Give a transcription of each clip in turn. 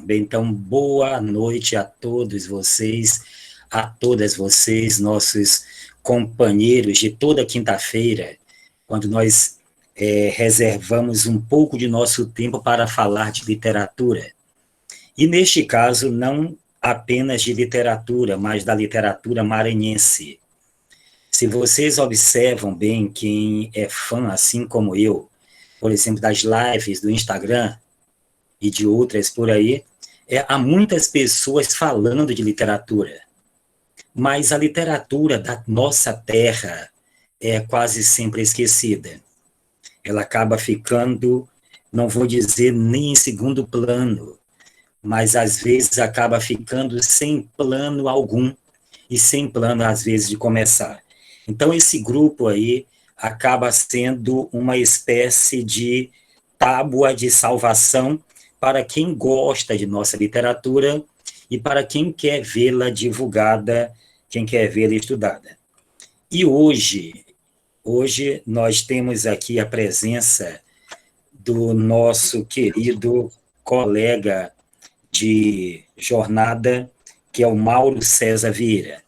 Bem, então, boa noite a todos vocês, a todas vocês, nossos companheiros de toda quinta-feira, quando nós reservamos um pouco de nosso tempo para falar de literatura. E, neste caso, não apenas de literatura, mas da literatura maranhense. Se vocês observam bem, quem é fã, assim como eu, por exemplo, das lives do Instagram e de outras por aí, há muitas pessoas falando de literatura, mas a literatura da nossa terra é quase sempre esquecida. Ela acaba ficando, não vou dizer nem em segundo plano, mas às vezes acaba ficando sem plano algum, e sem plano, às vezes, de começar. Então, esse grupo aí acaba sendo uma espécie de tábua de salvação para quem gosta de nossa literatura e para quem quer vê-la divulgada, quem quer vê-la estudada. E hoje nós temos aqui a presença do nosso querido colega de jornada, que é o Mauro César Vieira,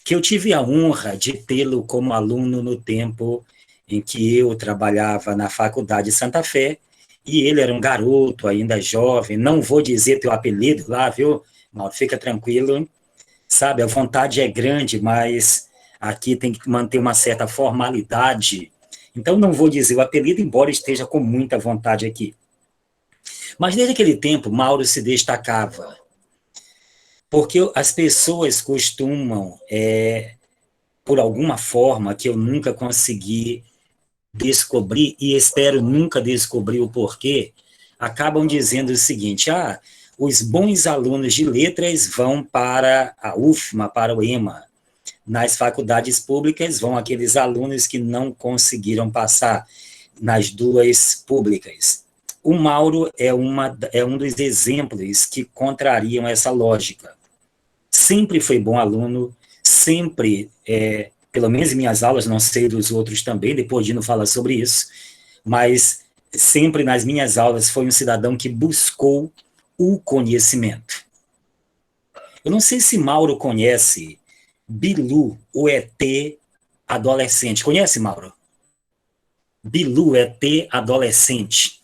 que eu tive a honra de tê-lo como aluno no tempo em que eu trabalhava na Faculdade de Santa Fé, e ele era um garoto, ainda jovem. Não vou dizer teu apelido lá, viu, Mauro? Fica tranquilo, sabe, a vontade é grande, mas aqui tem que manter uma certa formalidade, então não vou dizer o apelido, embora esteja com muita vontade aqui. Mas desde aquele tempo, Mauro se destacava, porque as pessoas costumam, por alguma forma que eu nunca consegui descobrir, e espero nunca descobrir o porquê, acabam dizendo o seguinte: os bons alunos de letras vão para a UFMA, para o EMA. Nas faculdades públicas vão aqueles alunos que não conseguiram passar nas duas públicas. O Mauro é um dos exemplos que contrariam essa lógica. Sempre foi bom aluno, sempre, pelo menos em minhas aulas, não sei dos outros também, depois Dino fala sobre isso, mas sempre nas minhas aulas foi um cidadão que buscou o conhecimento. Eu não sei se Mauro conhece Bilu, o ET adolescente. Conhece, Mauro? Bilu, ET adolescente.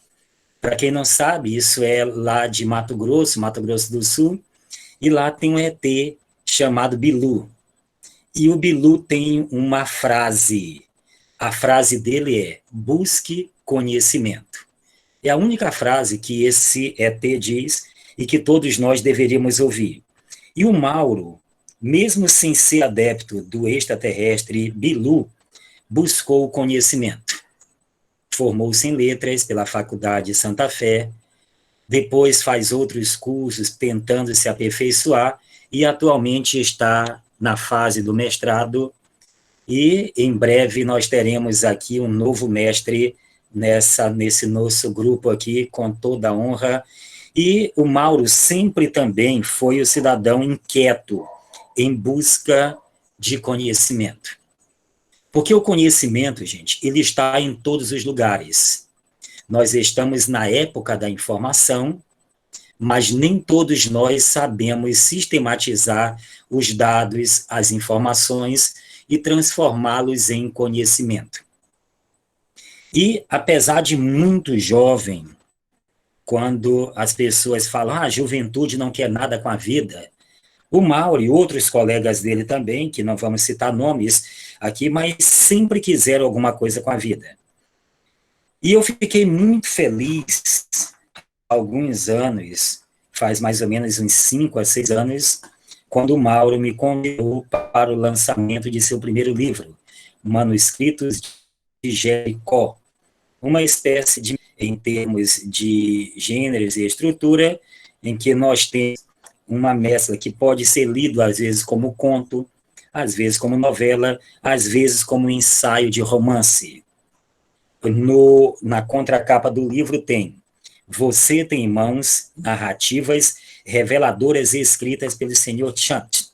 Para quem não sabe, isso é lá de Mato Grosso do Sul, e lá tem um ET chamado Bilu. E o Bilu tem uma frase. A frase dele é: busque conhecimento. É a única frase que esse ET diz e que todos nós deveríamos ouvir. E o Mauro, mesmo sem ser adepto do extraterrestre Bilu, buscou o conhecimento. Formou-se em letras pela Faculdade de Santa Fé, depois faz outros cursos tentando se aperfeiçoar e atualmente está na fase do mestrado, e em breve nós teremos aqui um novo mestre nesse nosso grupo aqui, com toda a honra. E o Mauro sempre também foi o cidadão inquieto em busca de conhecimento. Porque o conhecimento, gente, ele está em todos os lugares. Nós estamos na época da informação, mas nem todos nós sabemos sistematizar os dados, as informações e transformá-los em conhecimento. E, apesar de muito jovem, quando as pessoas falam: a juventude não quer nada com a vida, o Mauro e outros colegas dele também, que não vamos citar nomes aqui, mas sempre quiseram alguma coisa com a vida. E eu fiquei muito feliz, há alguns anos, faz mais ou menos uns 5 a 6 anos, quando o Mauro me convidou para o lançamento de seu primeiro livro, Manuscritos de Jericó, uma espécie de, em termos de gêneros e estrutura, em que nós temos uma mescla que pode ser lido às vezes como conto, às vezes como novela, às vezes como ensaio de romance. Na contracapa do livro tem: você tem em mãos narrativas reveladoras e escritas pelo senhor Chant,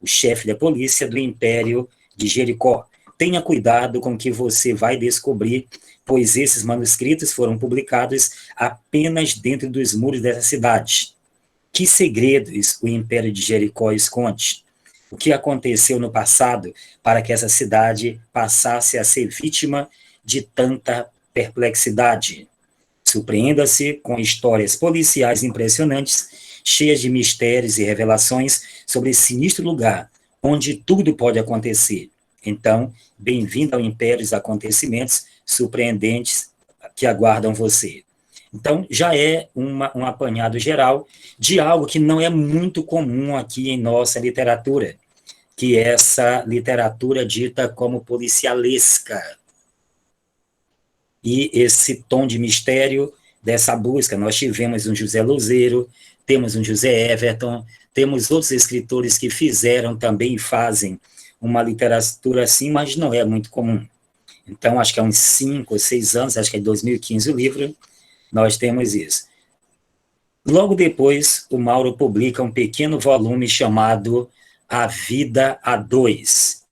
o chefe da polícia do Império de Jericó. Tenha cuidado com o que você vai descobrir, pois esses manuscritos foram publicados apenas dentro dos muros dessa cidade. Que segredos o Império de Jericó esconde? O que aconteceu no passado para que essa cidade passasse a ser vítima de tanta perplexidade? Surpreenda-se com histórias policiais impressionantes, cheias de mistérios e revelações sobre esse sinistro lugar, onde tudo pode acontecer. Então, bem-vindo ao Império dos Acontecimentos Surpreendentes que aguardam você. Então, já é um apanhado geral de algo que não é muito comum aqui em nossa literatura, que é essa literatura dita como policialesca. E esse tom de mistério dessa busca, nós tivemos um José Luzeiro, temos um José Everton, temos outros escritores que fizeram também e fazem uma literatura assim, mas não é muito comum. Então, acho que há uns 5 ou 6 anos, acho que é 2015 o livro, nós temos isso. Logo depois, o Mauro publica um pequeno volume chamado A Vida a Dois,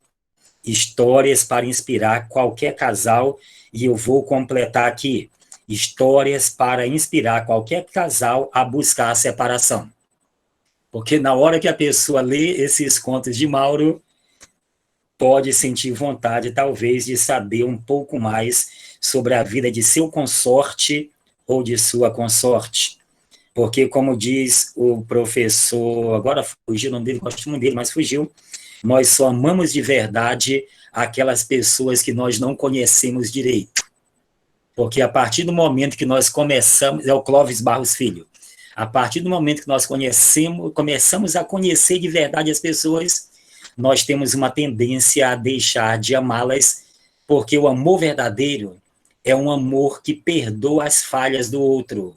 histórias para inspirar qualquer casal, e eu vou completar aqui, histórias para inspirar qualquer casal a buscar a separação. Porque na hora que a pessoa lê esses contos de Mauro, pode sentir vontade, talvez, de saber um pouco mais sobre a vida de seu consorte ou de sua consorte. Porque, como diz o professor, agora fugiu o nome dele, gosto muito dele, mas fugiu, nós só amamos de verdade aquelas pessoas que nós não conhecemos direito. Porque a partir do momento que nós começamos, é o Clóvis Barros Filho, a partir do momento que nós começamos a conhecer de verdade as pessoas, nós temos uma tendência a deixar de amá-las, porque o amor verdadeiro é um amor que perdoa as falhas do outro.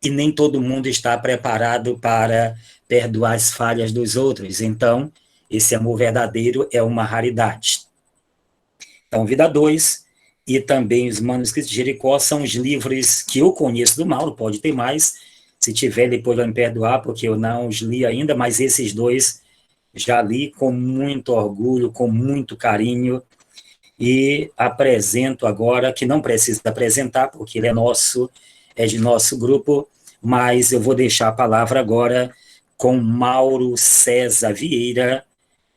E nem todo mundo está preparado para perdoar as falhas dos outros. Então, esse amor verdadeiro é uma raridade. Então, Vida 2 e também os Manuscritos de Jericó são os livros que eu conheço do Mauro, pode ter mais, se tiver depois vai me perdoar, porque eu não os li ainda, mas esses dois já li com muito orgulho, com muito carinho, e apresento agora, que não precisa apresentar, porque ele é nosso, é de nosso grupo, mas eu vou deixar a palavra agora com Mauro César Vieira,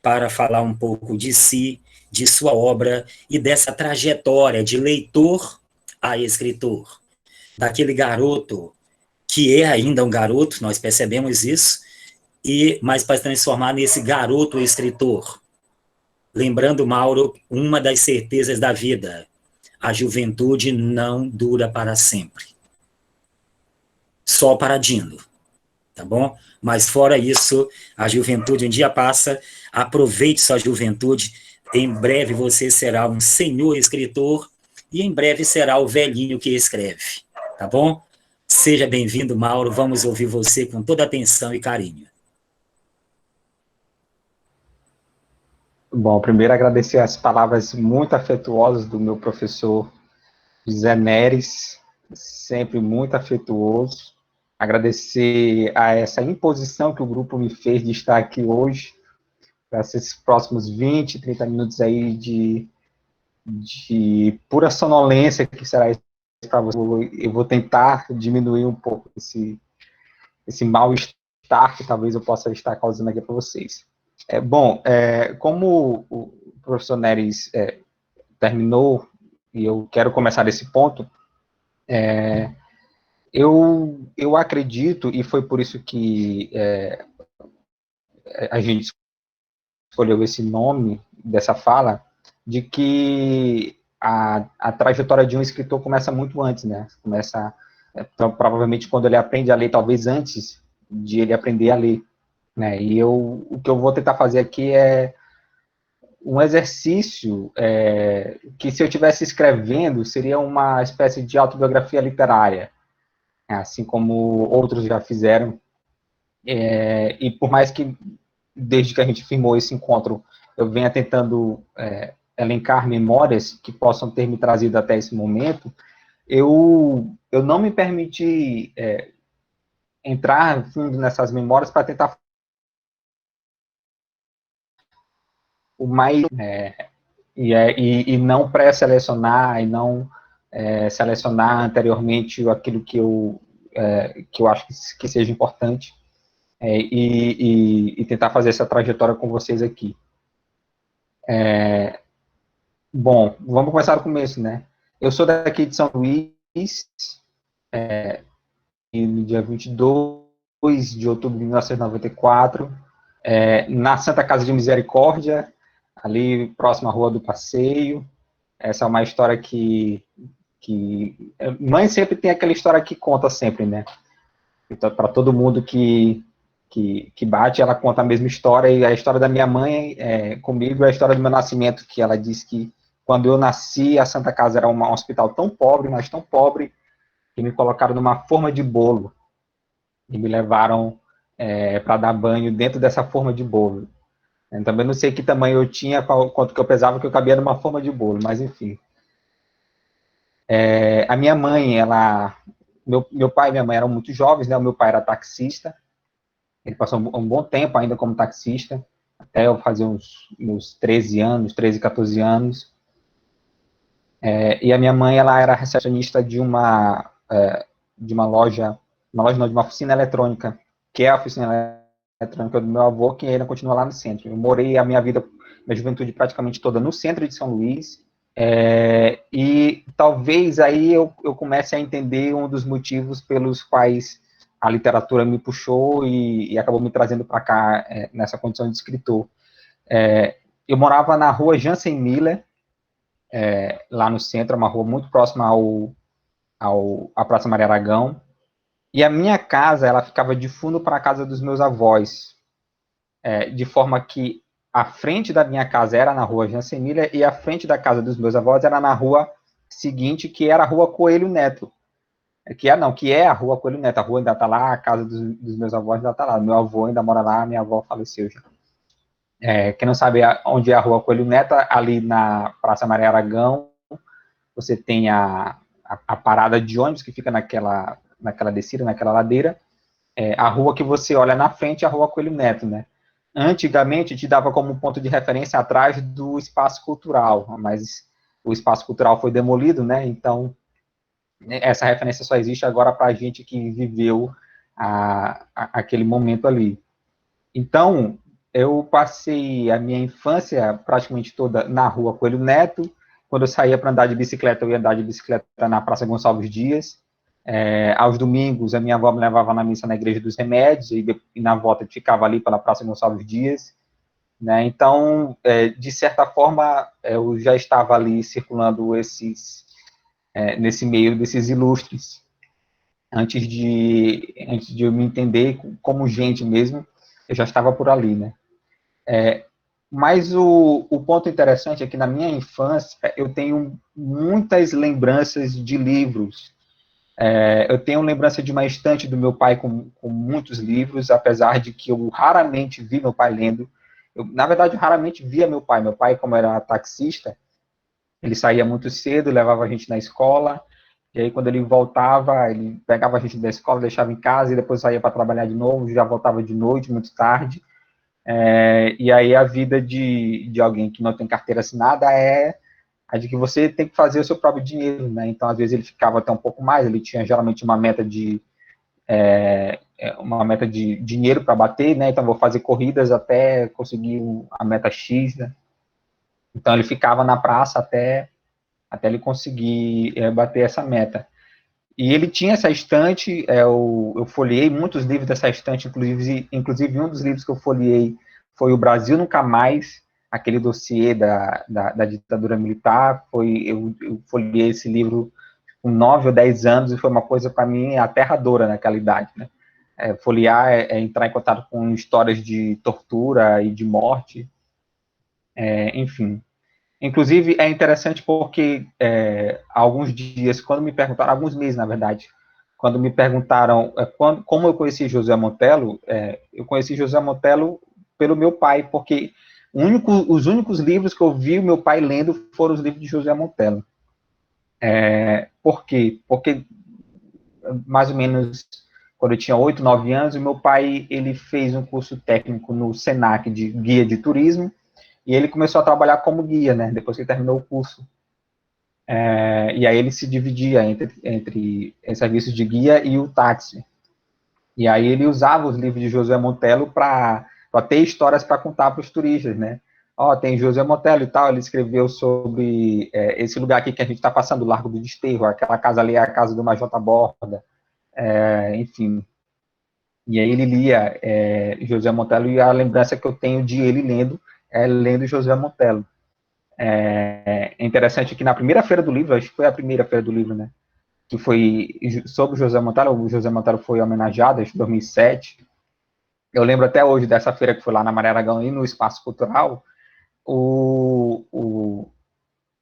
para falar um pouco de si, de sua obra e dessa trajetória de leitor a escritor. Daquele garoto, que é ainda um garoto, nós percebemos isso, mas para se transformar nesse garoto escritor. Lembrando, Mauro, uma das certezas da vida: a juventude não dura para sempre. Só para Dino, tá bom? Mas fora isso, a juventude um dia passa, aproveite sua juventude, em breve você será um senhor escritor, e em breve será o velhinho que escreve, tá bom? Seja bem-vindo, Mauro, vamos ouvir você com toda atenção e carinho. Bom, primeiro agradecer as palavras muito afetuosas do meu professor José Neres, sempre muito afetuoso. Agradecer a essa imposição que o grupo me fez de estar aqui hoje, para esses próximos 20, 30 minutos aí de pura sonolência que será isso para você. Eu vou tentar diminuir um pouco esse mal-estar que talvez eu possa estar causando aqui para vocês. Como o professor Neres terminou, e eu quero começar desse ponto, eu acredito, e foi por isso que a gente escolheu esse nome dessa fala, de que a trajetória de um escritor começa muito antes, né? Começa, provavelmente, quando ele aprende a ler, talvez antes de ele aprender a ler, né? E o que eu vou tentar fazer aqui é um exercício que, se eu estivesse escrevendo, seria uma espécie de autobiografia literária, assim como outros já fizeram. E por mais que, desde que a gente firmou esse encontro, eu venha tentando elencar memórias que possam ter me trazido até esse momento, eu não me permiti entrar fundo nessas memórias para tentar o mais... e não pré-selecionar, e não selecionar anteriormente aquilo que eu que eu acho que seja importante, e tentar fazer essa trajetória com vocês aqui. Bom, vamos começar do começo, né? Eu sou daqui de São Luís, e no dia 22 de outubro de 1994, na Santa Casa de Misericórdia, ali próximo à Rua do Passeio. Essa é uma história que mãe sempre tem aquela história que conta sempre, né? Então, para todo mundo que bate, ela conta a mesma história, e a história da minha mãe comigo é a história do meu nascimento, que ela diz que quando eu nasci, a Santa Casa era um hospital tão pobre, mas tão pobre, que me colocaram numa forma de bolo, e me levaram para dar banho dentro dessa forma de bolo. Eu também não sei que tamanho eu tinha, quanto que eu pesava, que eu cabia numa forma de bolo, mas enfim. A minha mãe, meu pai e minha mãe eram muito jovens, né? O meu pai era taxista, ele passou um bom tempo ainda como taxista, até eu fazer uns 13 anos, 13, 14 anos. E a minha mãe, ela era recepcionista de uma loja não, de uma oficina eletrônica, que é a oficina eletrônica do meu avô, que ainda continua lá no centro. Eu morei a minha juventude praticamente toda no centro de São Luís, e talvez aí eu comece a entender um dos motivos pelos quais a literatura me puxou e acabou me trazendo para cá nessa condição de escritor. Eu morava na rua Jansen Miller, lá no centro, uma rua muito próxima à Praça Maria Aragão, e a minha casa, ela ficava de fundo para a casa dos meus avós, de forma que a frente da minha casa era na rua Jansen Miller e a frente da casa dos meus avós era na rua seguinte, que era a rua Coelho Neto. Que é a rua Coelho Neto. A rua ainda está lá, a casa dos meus avós ainda está lá. Meu avô ainda mora lá, minha avó faleceu já. Quem não sabe onde é a rua Coelho Neto, ali na Praça Maria Aragão, você tem a parada de ônibus que fica naquela descida, naquela ladeira. A rua que você olha na frente é a rua Coelho Neto, né? Antigamente, te dava como ponto de referência atrás do espaço cultural, mas o espaço cultural foi demolido, né? Então, essa referência só existe agora para a gente que viveu aquele momento ali. Então, eu passei a minha infância praticamente toda na rua Coelho Neto. Quando eu saía para andar de bicicleta, eu ia andar de bicicleta na Praça Gonçalves Dias. Aos domingos, a minha avó me levava na missa na Igreja dos Remédios, e na volta ficava ali pela Praça Gonçalves Dias, né? Então, de certa forma, eu já estava ali circulando nesse meio desses ilustres, antes de eu me entender como gente mesmo, eu já estava por ali, né? Mas o ponto interessante é que na minha infância eu tenho muitas lembranças de livros. Eu tenho lembrança de uma estante do meu pai com muitos livros, apesar de que eu raramente vi meu pai lendo. Na verdade, eu raramente via meu pai. Meu pai, como era taxista, ele saía muito cedo, levava a gente na escola, e aí quando ele voltava, ele pegava a gente da escola, deixava em casa, e depois saía para trabalhar de novo, já voltava de noite, muito tarde. E aí a vida de alguém que não tem carteira assinada é a de que você tem que fazer o seu próprio dinheiro, né? Então, às vezes, ele ficava até um pouco mais, ele tinha geralmente uma meta de dinheiro para bater, né? Então, vou fazer corridas até conseguir a meta X, né? Então, ele ficava na praça até ele conseguir bater essa meta. E ele tinha essa estante, eu folheei muitos livros dessa estante, inclusive um dos livros que eu folheei foi O Brasil Nunca Mais, aquele dossiê da ditadura militar. Eu folheei esse livro com 9 ou 10 anos, e foi uma coisa, para mim, aterradora naquela idade, né? Folhear entrar em contato com histórias de tortura e de morte, enfim. Inclusive, é interessante porque alguns dias, quando me perguntaram, alguns meses, na verdade, quando me perguntaram como eu conheci José Montello, eu conheci José Montello pelo meu pai, porque os únicos livros que eu vi o meu pai lendo foram os livros de José Montello. Por quê? Porque, mais ou menos, quando eu tinha 8, 9 anos, o meu pai ele fez um curso técnico no Senac de guia de turismo, e ele começou a trabalhar como guia, né, depois que ele terminou o curso. E aí ele se dividia entre serviços de guia e o táxi. E aí ele usava os livros de José Montello para ter histórias para contar para os turistas, né? Ó, tem José Montello e tal, ele escreveu sobre esse lugar aqui que a gente está passando, o Largo do Desterro, aquela casa ali é a casa do Major Taborda, enfim. E aí ele lia José Montello, e a lembrança que eu tenho de ele lendo José Montello. É interessante que na primeira feira do livro, acho que foi a primeira feira do livro, né? Que foi sobre o José Montello foi homenageado, acho que em 2007. Eu lembro até hoje dessa feira que foi lá na Maria Aragão e no Espaço Cultural,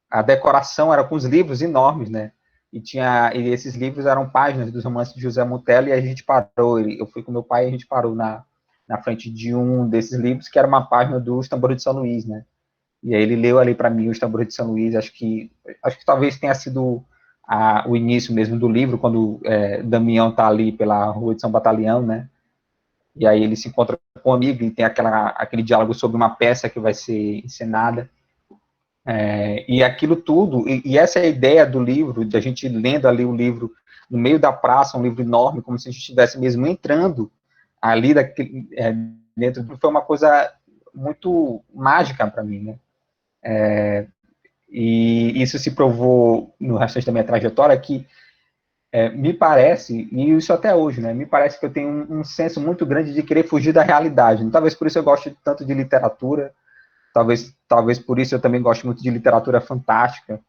a decoração era com os livros enormes, né? E esses livros eram páginas dos romances de José Montello, e a gente parou, eu fui com meu pai e a gente parou na frente de um desses livros, que era uma página dos Tambores de São Luís, né? E aí ele leu ali para mim os Tambores de São Luís, acho que talvez tenha sido o início mesmo do livro, quando Damião está ali pela Rua de São Batalhão, né? E aí ele se encontra com um amigo e tem aquele diálogo sobre uma peça que vai ser encenada. E aquilo tudo, e essa é a ideia do livro, de a gente lendo ali o livro no meio da praça, um livro enorme, como se a gente estivesse mesmo entrando ali dentro, foi uma coisa muito mágica para mim, né? E isso se provou no restante da minha trajetória, que me parece, e isso até hoje, né? Me parece que eu tenho um senso muito grande de querer fugir da realidade. Talvez por isso eu goste tanto de literatura, talvez por isso eu também gosto muito de literatura fantástica.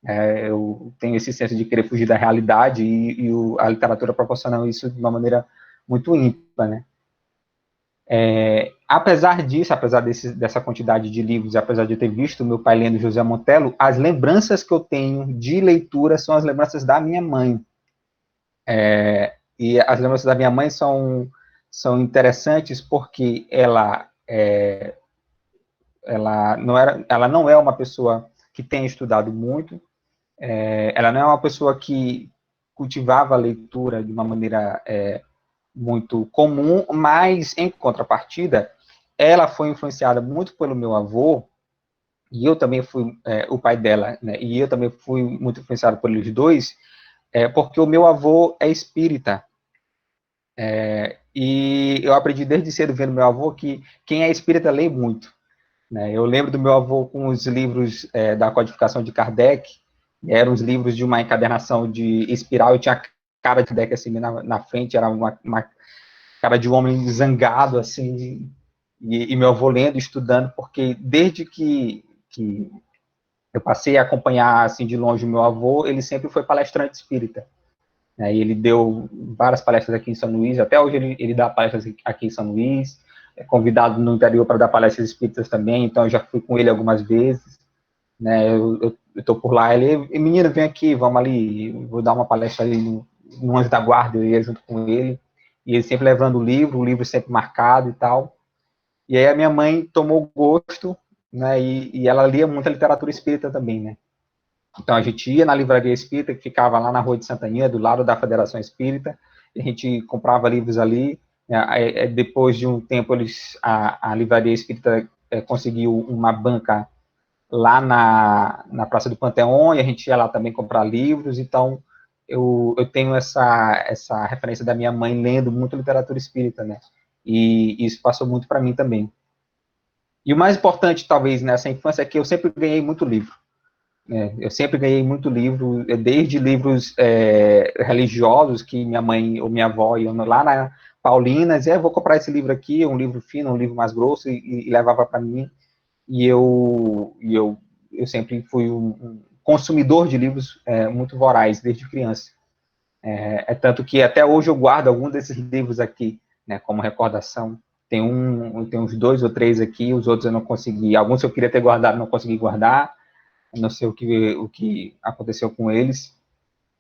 Eu tenho esse senso de querer fugir da realidade, e a literatura proporciona isso de uma maneira muito ímpar, né? Apesar disso, apesar dessa quantidade de livros, apesar de eu ter visto meu pai lendo José Montello, as lembranças que eu tenho de leitura são as lembranças da minha mãe. E as lembranças da minha mãe são interessantes porque ela não é uma pessoa que tem estudado muito, ela não é uma pessoa que cultivava a leitura de uma maneira muito comum, mas, em contrapartida, ela foi influenciada muito pelo meu avô, e eu também fui o pai dela, né, e eu também fui muito influenciado por eles dois, porque o meu avô é espírita. E eu aprendi desde cedo vendo meu avô que quem é espírita lê muito, né? Eu lembro do meu avô com os livros da codificação de Kardec, eram os livros de uma encadernação de espiral, e tinha a cara de Kardec assim na frente, era uma cara de um homem zangado, assim, e meu avô lendo, estudando, porque desde que eu passei a acompanhar, assim, de longe o meu avô, ele sempre foi palestrante espírita. E ele deu várias palestras aqui em São Luís, até hoje ele dá palestras aqui em São Luís, é convidado no interior para dar palestras espíritas também, então eu já fui com ele algumas vezes, né, eu estou por lá, menino, vem aqui, vamos ali, vou dar uma palestra ali no Anjo da Guarda, eu ia junto com ele, e ele sempre levando o livro sempre marcado e tal, e aí a minha mãe tomou gosto, né, e ela lia muita literatura espírita também, né. Então a gente ia na livraria espírita, que ficava lá na Rua de Santana, do lado da Federação Espírita, e a gente comprava livros ali. Depois de um tempo, a livraria espírita conseguiu uma banca lá na Praça do Panteão, e a gente ia lá também comprar livros. Então eu tenho essa referência da minha mãe lendo muito literatura espírita, né? E isso passou muito para mim também. E o mais importante, talvez, nessa infância, é que eu sempre ganhei muito livro. Eu sempre ganhei muito livro, desde livros religiosos, que minha mãe ou minha avó iam lá na Paulinas, vou comprar esse livro aqui, um livro fino, um livro mais grosso, e levava para mim, e eu sempre fui um consumidor de livros muito voraz, desde criança. Tanto que até hoje eu guardo algum desses livros aqui, né, como recordação. Tem uns 2 ou 3 aqui, os outros eu não consegui, alguns eu queria ter guardado, não consegui guardar, não sei o que aconteceu com eles,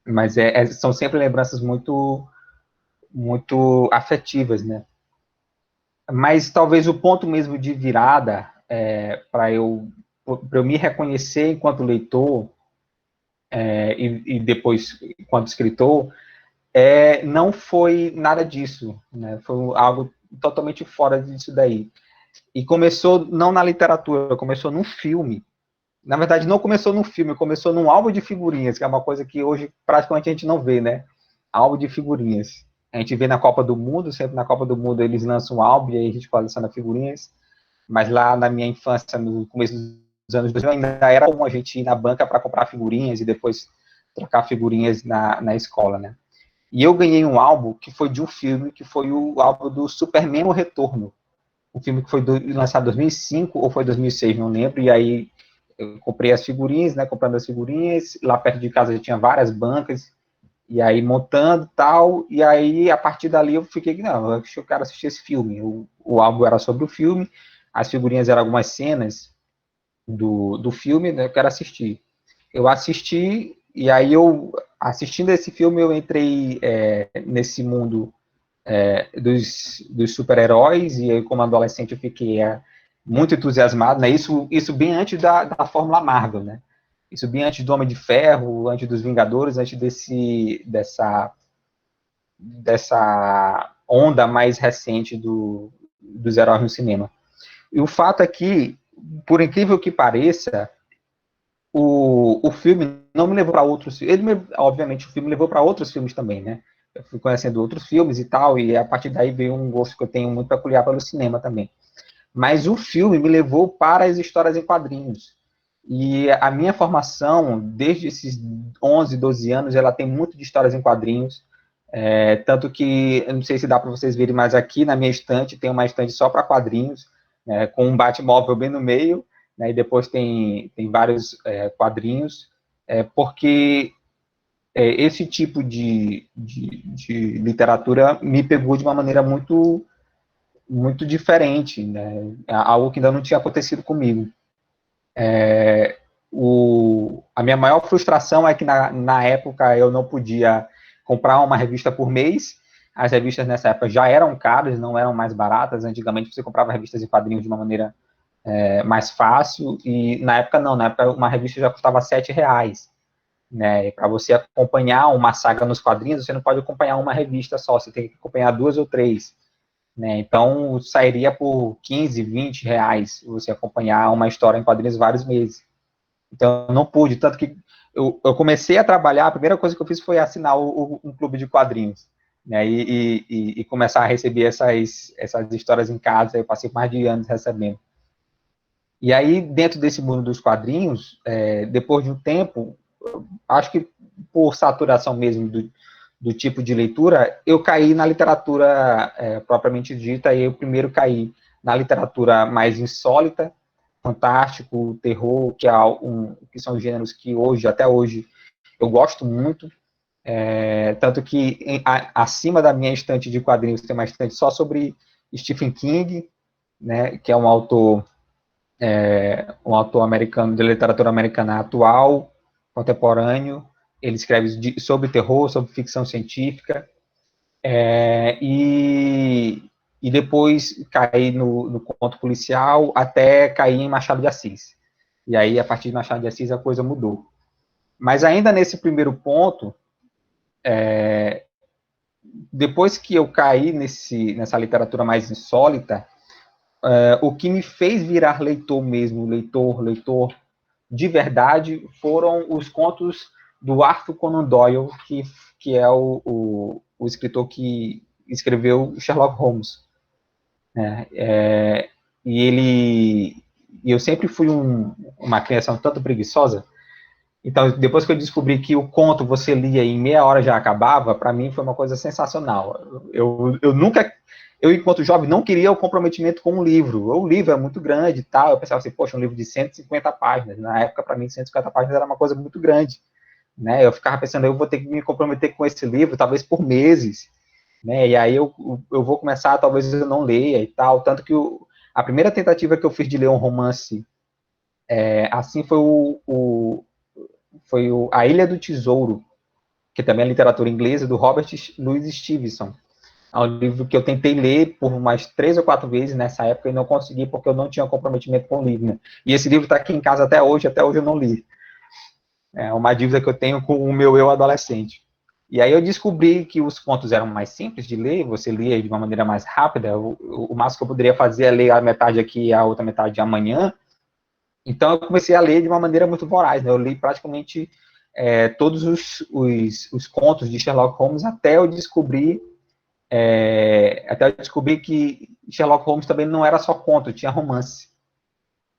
mas são sempre lembranças muito, muito afetivas, né? Mas talvez o ponto mesmo de virada para eu me reconhecer enquanto leitor e depois enquanto escritor, não foi nada disso, né? Foi algo totalmente fora disso daí. E começou não na literatura, começou num filme, Na verdade, não começou no filme, começou num álbum de figurinhas, que é uma coisa que hoje praticamente a gente não vê, né? Álbum de figurinhas. A gente vê na Copa do Mundo, sempre na Copa do Mundo eles lançam um álbum e aí a gente coleciona figurinhas. Mas lá na minha infância, no começo dos anos 2000, ainda era comum a gente ir na banca para comprar figurinhas e depois trocar figurinhas na escola, né? E eu ganhei um álbum que foi de um filme, que foi o álbum do Superman O Retorno. Um filme que foi lançado em 2005 ou foi 2006, não lembro. E aí eu comprei as figurinhas, né? Comprando as figurinhas. Lá perto de casa já tinha várias bancas. E aí montando tal. E aí a partir dali eu fiquei, não, eu acho que eu quero assistir esse filme. O álbum era sobre o filme. As figurinhas eram algumas cenas do filme, né? Eu quero assistir. Eu assisti, e aí assistindo esse filme, eu entrei nesse mundo dos super-heróis, e aí, como adolescente, eu fiquei muito entusiasmado, né? Isso bem antes da Fórmula Marvel, né? Isso bem antes do Homem de Ferro, antes dos Vingadores, antes dessa onda mais recente dos heróis no cinema. E o fato é que, por incrível que pareça, o filme não me levou para outros. Obviamente, o filme me levou para outros filmes também, né? Eu fui conhecendo outros filmes e tal, e a partir daí veio um gosto que eu tenho muito peculiar pelo cinema também. Mas o filme me levou para as histórias em quadrinhos. E a minha formação, desde esses 11, 12 anos, ela tem muito de histórias em quadrinhos. Tanto que, eu não sei se dá para vocês verem, mas aqui na minha estante tem uma estante só para quadrinhos, com um Batmóvel bem no meio, né, e depois tem vários quadrinhos, porque esse tipo de literatura me pegou de uma maneira muito, muito diferente, né, algo que ainda não tinha acontecido comigo. A minha maior frustração é que na época eu não podia comprar uma revista por mês. As revistas nessa época já eram caras, não eram mais baratas. Antigamente você comprava revistas e quadrinhos de uma maneira mais fácil, e na época não, na época uma revista já custava R$7, né? Para você acompanhar uma saga nos quadrinhos, você não pode acompanhar uma revista só, você tem que acompanhar 2 ou 3. Né? Então sairia por R$15, R$20 você acompanhar uma história em quadrinhos vários meses. Então, eu não pude, tanto que eu comecei a trabalhar, a primeira coisa que eu fiz foi assinar um clube de quadrinhos, né, e começar a receber essas histórias em casa. Eu passei mais de anos recebendo. E aí, dentro desse mundo dos quadrinhos, depois de um tempo, acho que por saturação mesmo do tipo de leitura, eu caí na literatura propriamente dita, e eu primeiro caí na literatura mais insólita, fantástico, terror, que são gêneros que até hoje, eu gosto muito, tanto que acima da minha estante de quadrinhos tem uma estante só sobre Stephen King, né, que é um autor americano, de literatura americana atual, contemporâneo. Ele escreve sobre terror, sobre ficção científica, e depois caí no conto policial, até cair em Machado de Assis. E aí, a partir de Machado de Assis, a coisa mudou. Mas ainda nesse primeiro ponto, depois que eu caí nessa literatura mais insólita, o que me fez virar leitor mesmo, leitor de verdade, foram os contos do Arthur Conan Doyle, que é o escritor que escreveu Sherlock Holmes. E eu sempre fui uma criança um tanto preguiçosa. Então, depois que eu descobri que o conto você lia e em meia hora já acabava, para mim foi uma coisa sensacional. Eu nunca, enquanto jovem, não queria o comprometimento com um livro. O livro é muito grande e tal. Eu pensava assim, poxa, um livro de 150 páginas. Na época, para mim, 150 páginas era uma coisa muito grande. Né? Eu ficava pensando, eu vou ter que me comprometer com esse livro, talvez por meses. Né? E aí eu vou começar, talvez eu não leia e tal. Tanto que a primeira tentativa que eu fiz de ler um romance assim foi A Ilha do Tesouro, que também é literatura inglesa, do Robert Louis Stevenson. É um livro que eu tentei ler por umas 3 ou 4 vezes nessa época e não consegui, porque eu não tinha comprometimento com o livro. Né? E esse livro está aqui em casa até hoje eu não li. É uma dívida que eu tenho com o meu eu adolescente. E aí eu descobri que os contos eram mais simples de ler, você lia de uma maneira mais rápida, o máximo que eu poderia fazer é ler a metade aqui e a outra metade amanhã, Então, eu comecei a ler de uma maneira muito voraz, né? Eu li praticamente todos os contos de Sherlock Holmes até eu descobrir que Sherlock Holmes também não era só conto, tinha romance.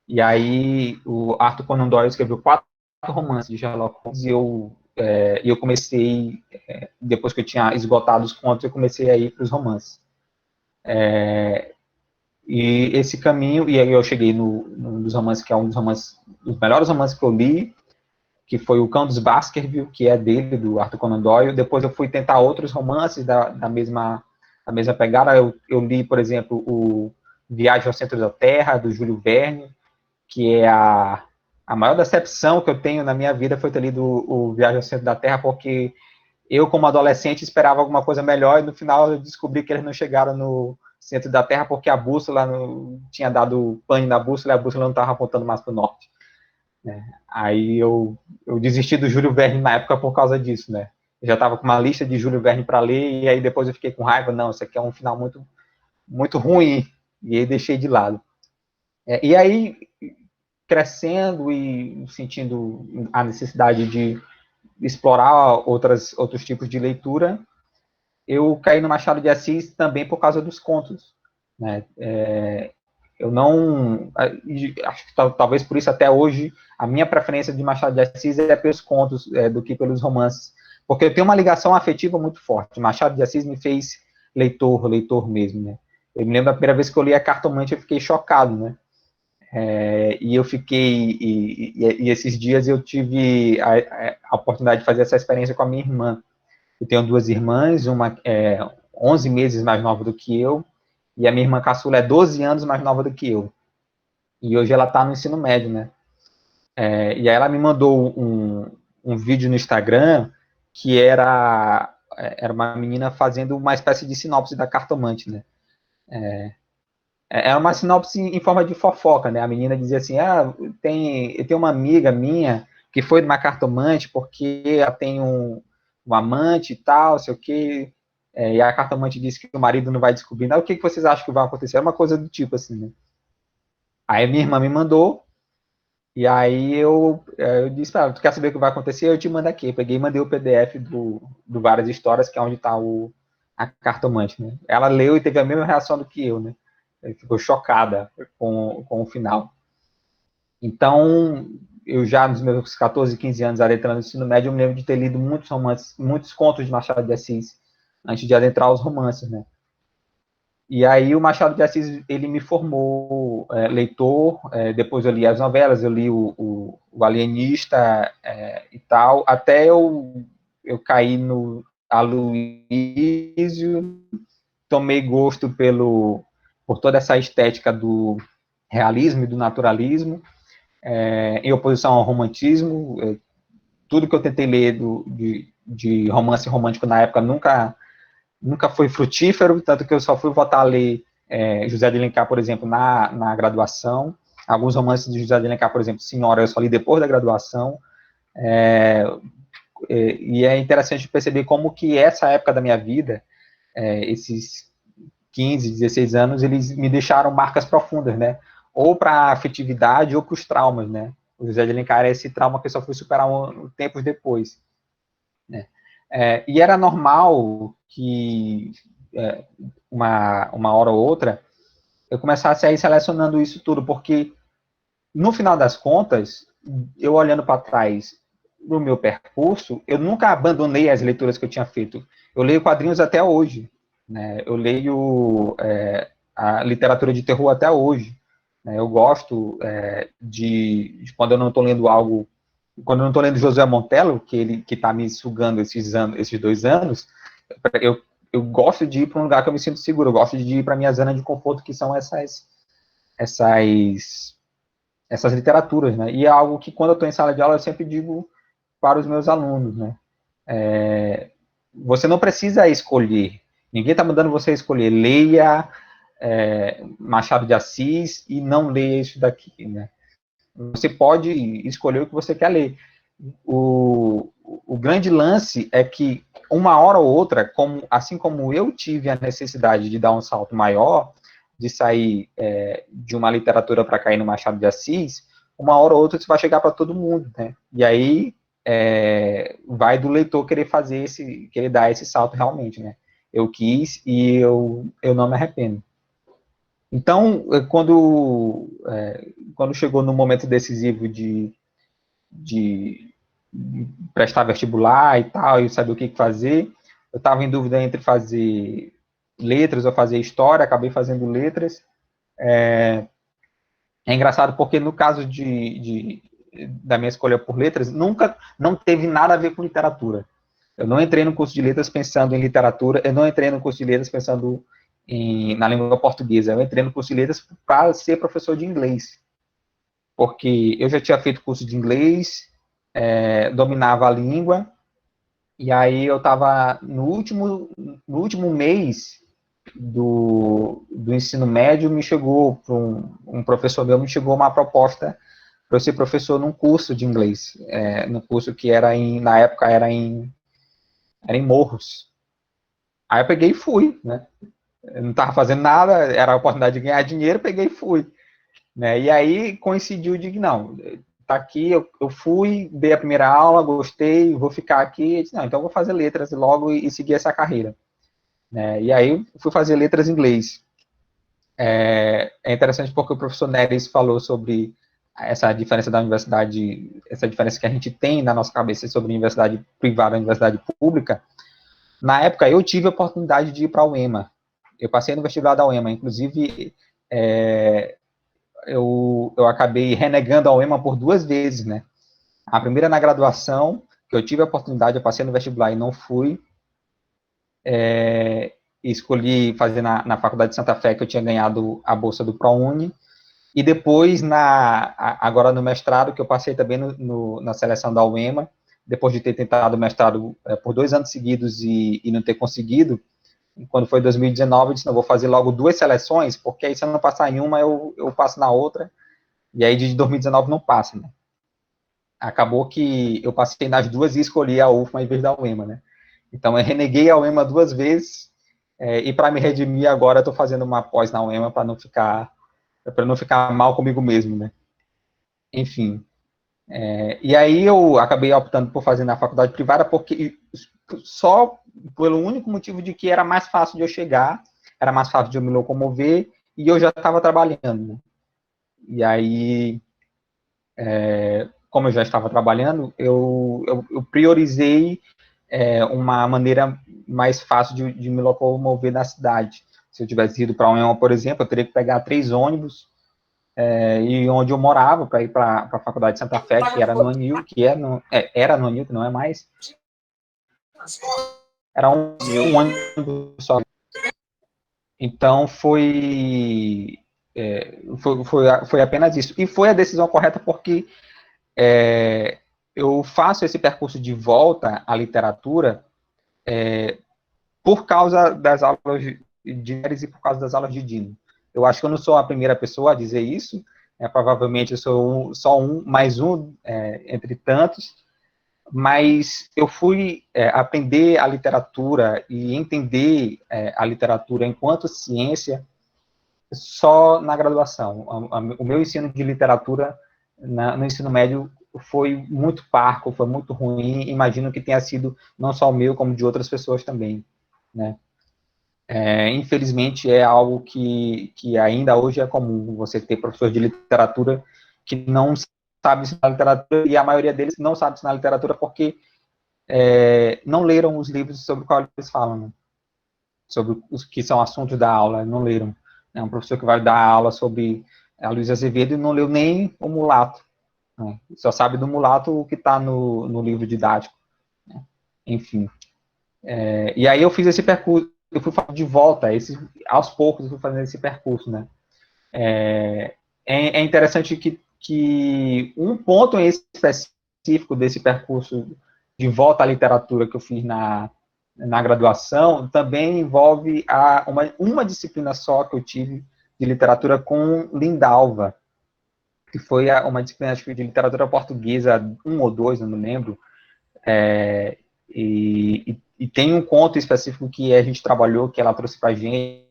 E aí, o Arthur Conan Doyle escreveu 4 romances de Sherlock Holmes e eu comecei, depois que eu tinha esgotado os contos, eu comecei a ir para os romances. E esse caminho, e aí eu cheguei num dos romances, que é um dos melhores romances que eu li, que foi o Cão dos Baskerville, que é dele, do Arthur Conan Doyle. Depois eu fui tentar outros romances da mesma pegada. Eu li, por exemplo, o Viagem ao Centro da Terra, do Júlio Verne, que é a maior decepção que eu tenho na minha vida foi ter lido o Viagem ao Centro da Terra, porque eu, como adolescente, esperava alguma coisa melhor, e no final eu descobri que eles não chegaram no centro da Terra porque a bússola tinha dado pane na bússola e a bússola não estava apontando mais para o norte. Né? Aí eu desisti do Júlio Verne na época por causa disso, né? Eu já estava com uma lista de Júlio Verne para ler, e aí depois eu fiquei com raiva, não, isso aqui é um final muito, muito ruim, e aí deixei de lado. E aí, crescendo e sentindo a necessidade de explorar outros tipos de leitura, eu caí no Machado de Assis também por causa dos contos. Né? Eu não... Acho que talvez por isso até hoje a minha preferência de Machado de Assis é pelos contos do que pelos romances. Porque eu tenho uma ligação afetiva muito forte. Machado de Assis me fez leitor mesmo. Né? Eu me lembro da primeira vez que eu li a Cartomante, eu fiquei chocado, né? E eu fiquei... E esses dias eu tive a oportunidade de fazer essa experiência com a minha irmã. Eu tenho 2 irmãs, uma 11 meses mais nova do que eu, e a minha irmã caçula é 12 anos mais nova do que eu. E hoje ela está no ensino médio, né? E aí ela me mandou um vídeo no Instagram que era uma menina fazendo uma espécie de sinopse da Cartomante, né? Era uma sinopse em forma de fofoca, né? A menina dizia assim, eu tenho uma amiga minha que foi de uma Cartomante porque ela tem um amante e tal, sei o quê, e a cartomante disse que o marido não vai descobrir nada, o que vocês acham que vai acontecer? É uma coisa do tipo assim, né? Aí minha irmã me mandou, e aí eu disse, tu quer saber o que vai acontecer? Eu te mando aqui. Eu peguei e mandei o PDF do Várias Histórias, que é onde está a cartomante, né? Ela leu e teve a mesma reação do que eu, né? Ela ficou chocada com o final. Então, eu já nos meus 14, 15 anos adentrando no ensino médio, eu me lembro de ter lido muitos romances, muitos contos de Machado de Assis, antes de adentrar os romances, né? E aí o Machado de Assis, ele me formou leitor, depois eu li as novelas, eu li o Alienista e tal, até eu caí no Aloysio, tomei gosto por toda essa estética do realismo e do naturalismo, em oposição ao romantismo. Tudo que eu tentei ler de romance romântico na época nunca foi frutífero, tanto que eu só fui voltar a ler José de Alencar, por exemplo, na graduação. Alguns romances de José de Alencar, por exemplo, Senhora, eu só li depois da graduação. E é interessante perceber como que essa época da minha vida, esses 15, 16 anos, eles me deixaram marcas profundas, né? Ou para a afetividade ou para os traumas, né? O José de Alencar é esse trauma que eu só fui superar tempos depois, né? E era normal que uma hora ou outra eu começasse a ir selecionando isso tudo, porque no final das contas, eu olhando para trás no meu percurso, eu nunca abandonei as leituras que eu tinha feito. Eu leio quadrinhos até hoje, né? Eu leio a literatura de terror até hoje. Né? Eu gosto de quando eu não estou lendo algo, quando eu não estou lendo Josué Montello, que está me sugando esses 2 anos, eu gosto de ir para um lugar que eu me sinto seguro, eu gosto de ir para a minha zona de conforto, que são essas literaturas, né? E é algo que, quando eu estou em sala de aula, eu sempre digo para os meus alunos, né? Você não precisa escolher. Ninguém está mandando você escolher. Leia Machado de Assis e não leia isso daqui, né? Você pode escolher o que você quer ler. O grande lance é que, uma hora ou outra, assim como eu tive a necessidade de dar um salto maior, de sair de uma literatura para cair no Machado de Assis, uma hora ou outra isso vai chegar para todo mundo, né? E aí vai do leitor querer querer dar esse salto realmente, né? Eu quis e eu não me arrependo. Então, quando chegou no momento decisivo de prestar vestibular e tal, e saber o que fazer, eu estava em dúvida entre fazer letras ou fazer história, acabei fazendo letras. É engraçado porque no caso da minha escolha por letras, não teve nada a ver com literatura. Eu não entrei no curso de letras pensando em literatura, eu não entrei no curso de letras pensando na língua portuguesa, eu entrei no curso de letras para ser professor de inglês. Porque eu já tinha feito curso de inglês, dominava a língua, e aí eu estava no último mês do ensino médio, me chegou, um professor meu, me chegou uma proposta para eu ser professor num curso de inglês, no curso que na época era em Morros. Aí eu peguei e fui, né? Eu não estava fazendo nada, era a oportunidade de ganhar dinheiro, peguei e fui. Né? E aí coincidiu de que, não, tá aqui, eu fui, dei a primeira aula, gostei, vou ficar aqui, disse, não, então eu vou fazer letras logo e seguir essa carreira. Né? E aí fui fazer letras em inglês. É interessante porque o professor Neres falou sobre essa diferença da universidade, essa diferença que a gente tem na nossa cabeça sobre universidade privada e universidade pública. Na época, eu tive a oportunidade de ir para a UEMA. Eu passei no vestibular da UEMA, inclusive, eu acabei renegando a UEMA por 2 vezes, né? A primeira na graduação, que eu tive a oportunidade, eu passei no vestibular e não fui. Escolhi fazer na Faculdade de Santa Fé, que eu tinha ganhado a bolsa do ProUni. E depois, agora no mestrado, que eu passei também na seleção da UEMA, depois de ter tentado o mestrado por 2 anos seguidos e não ter conseguido, quando foi 2019, eu disse, não, vou fazer logo 2 seleções, porque aí se eu não passar em uma, eu passo na outra, e aí de 2019 não passa, né? Acabou que eu passei nas 2 e escolhi a UFMA em vez da UEMA, né? Então eu reneguei a UEMA 2 vezes, e para me redimir agora, eu estou fazendo uma pós na UEMA para não ficar mal comigo mesmo, né? Enfim. E aí eu acabei optando por fazer na faculdade privada, porque só pelo único motivo de que era mais fácil de eu chegar, era mais fácil de eu me locomover, e eu já estava trabalhando, né? E aí, como eu já estava trabalhando, eu priorizei uma maneira mais fácil de me locomover na cidade. Se eu tivesse ido para União, por exemplo, eu teria que pegar 3 ônibus, e onde eu morava para ir para a Faculdade de Santa Fé, que era no Anil, era no Anil, que não é mais, era um ônibus só. Então foi apenas isso. E foi a decisão correta porque eu faço esse percurso de volta à literatura por causa das aulas de Neres e por causa das aulas de Dino. Eu acho que eu não sou a primeira pessoa a dizer isso, provavelmente eu sou só mais um entre tantos, mas eu fui aprender a literatura e entender a literatura enquanto ciência só na graduação. O meu ensino de literatura no ensino médio foi muito parco, foi muito ruim, imagino que tenha sido não só o meu, como de outras pessoas também, né? Infelizmente, é algo que ainda hoje é comum, você ter professor de literatura que não sabe ensinar literatura, e a maioria deles não sabe ensinar literatura porque não leram os livros sobre os quais eles falam, né? Sobre os que são assuntos da aula, não leram. É um professor que vai dar aula sobre a Luísa Azevedo e não leu nem o Mulato, né? Só sabe do Mulato o que está no livro didático, né? Enfim. E aí eu fiz esse percurso, eu fui de volta, aos poucos eu fui fazendo esse percurso, né? É interessante que um ponto em específico desse percurso de volta à literatura que eu fiz na graduação também envolve uma disciplina só que eu tive de literatura com Lindalva, que foi uma disciplina acho que de literatura portuguesa, 1 ou 2, não me lembro, e tem um conto específico que a gente trabalhou, que ela trouxe para a gente,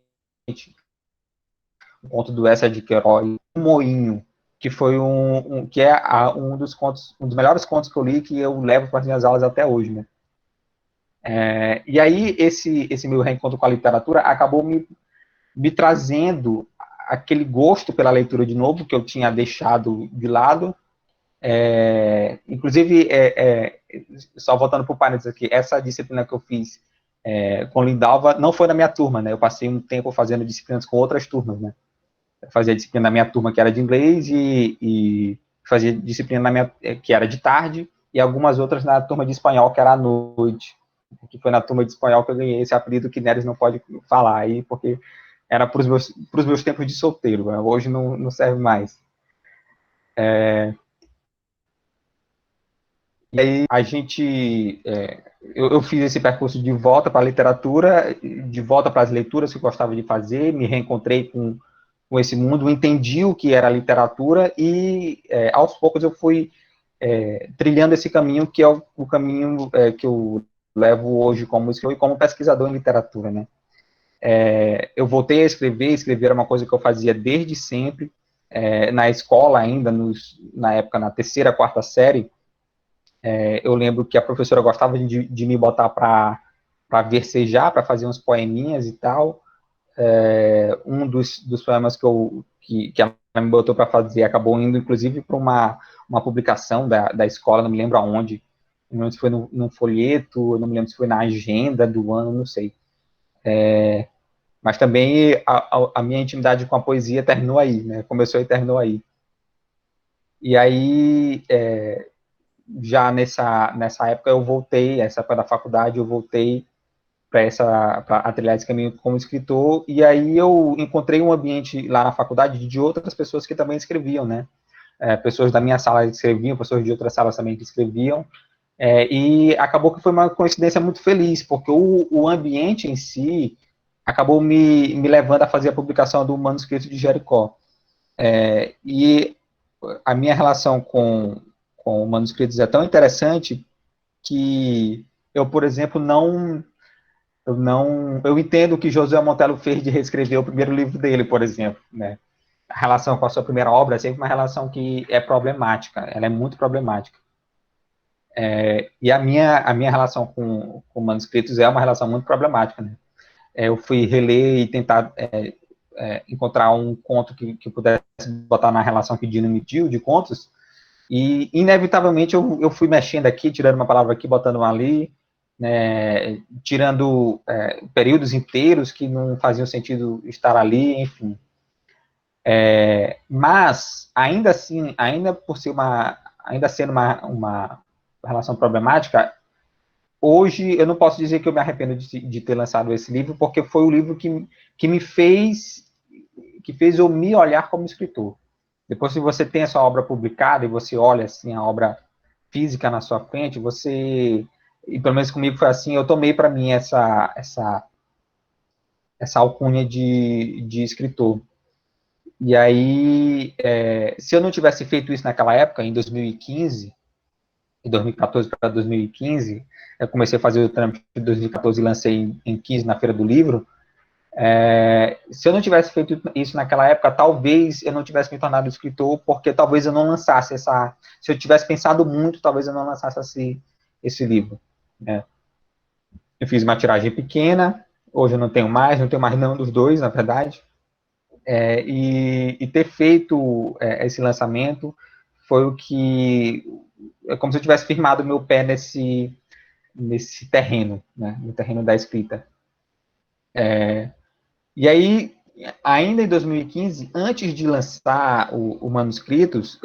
o conto do Essa de Queiroz, O Moinho. que foi que é um dos contos, um dos melhores contos que eu li, que eu levo para as minhas aulas até hoje, né? E aí esse meu reencontro com a literatura acabou me trazendo aquele gosto pela leitura de novo, que eu tinha deixado de lado. Inclusive, só voltando para o parênteses aqui, essa disciplina que eu fiz com Lindalva não foi na minha turma, né? Eu passei um tempo fazendo disciplinas com outras turmas, né? Eu fazia disciplina na minha turma que era de inglês e fazia disciplina na minha, que era de tarde, e algumas outras na turma de espanhol, que era à noite. Que foi na turma de espanhol que eu ganhei esse apelido que Neres não pode falar aí, porque era para os meus tempos de solteiro, né? Hoje não serve mais. E aí a gente, eu fiz esse percurso de volta para a literatura, de volta para as leituras que eu gostava de fazer, me reencontrei com esse mundo, entendi o que era literatura e aos poucos eu fui trilhando esse caminho que é o caminho que eu levo hoje como escritor e como pesquisador em literatura, né? Eu voltei a escrever era uma coisa que eu fazia desde sempre, na escola ainda, na época, na terceira, quarta série, eu lembro que a professora gostava de me botar para versejar, para fazer uns poeminhas e tal. Um dos poemas que ela me botou para fazer acabou indo, inclusive, para uma publicação da escola, não me lembro aonde. Não me lembro se foi num folheto, não me lembro se foi na agenda do ano, não sei. Mas também a minha intimidade com a poesia terminou aí, né? Começou e terminou aí. E aí, já nessa época eu voltei, essa época da faculdade, eu voltei para trilhar esse caminho como escritor, e aí eu encontrei um ambiente lá na faculdade de outras pessoas que também escreviam, né? Pessoas da minha sala escreviam, pessoas de outras salas também que escreviam, e acabou que foi uma coincidência muito feliz, porque o ambiente em si acabou me levando a fazer a publicação do Manuscrito de Jericó. E a minha relação com manuscritos é tão interessante que eu, por exemplo, eu entendo que Josué Monteiro fez de reescrever o primeiro livro dele, por exemplo, né? A relação com a sua primeira obra é sempre uma relação que é problemática, ela é muito problemática. E a minha relação com manuscritos é uma relação muito problemática, né? Eu fui reler e tentar encontrar um conto que pudesse botar na relação que Dino me deu de contos, e inevitavelmente eu fui mexendo aqui, tirando uma palavra aqui, botando uma ali, né, tirando períodos inteiros que não faziam sentido estar ali, enfim. Mas, ainda assim, ainda sendo uma relação problemática, hoje eu não posso dizer que eu me arrependo de ter lançado esse livro, porque foi o livro que me fez eu me olhar como escritor. Depois que você tem a sua obra publicada e você olha assim a obra física na sua frente, e pelo menos comigo foi assim, eu tomei para mim essa alcunha de escritor. E aí, se eu não tivesse feito isso naquela época, em 2015, de 2014 para 2015, eu comecei a fazer o trâmite de 2014 e lancei em 15 na Feira do Livro. Se eu não tivesse feito isso naquela época, talvez eu não tivesse me tornado escritor, porque talvez eu não lançasse se eu tivesse pensado muito, talvez eu não lançasse esse livro, né? Eu fiz uma tiragem pequena, hoje eu não tenho mais nenhum dos dois, na verdade, e ter feito esse lançamento foi o que, é como se eu tivesse firmado meu pé nesse terreno, né, no terreno da escrita. E aí, ainda em 2015, antes de lançar o Manuscritos,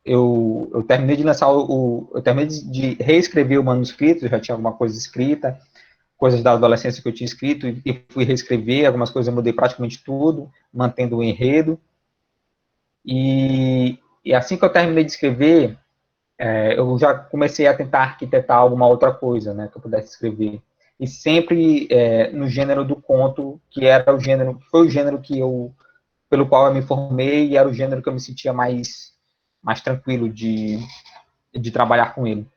eu terminei de lançar eu terminei de reescrever o manuscrito, já tinha alguma coisa escrita, coisas da adolescência que eu tinha escrito, e fui reescrever, algumas coisas eu mudei praticamente tudo, mantendo o enredo. E assim que eu terminei de escrever, eu já comecei a tentar arquitetar alguma outra coisa, né, que eu pudesse escrever. E sempre no gênero do conto, que foi o gênero pelo qual eu me formei, e era o gênero que eu me sentia mais tranquilo de trabalhar com ele.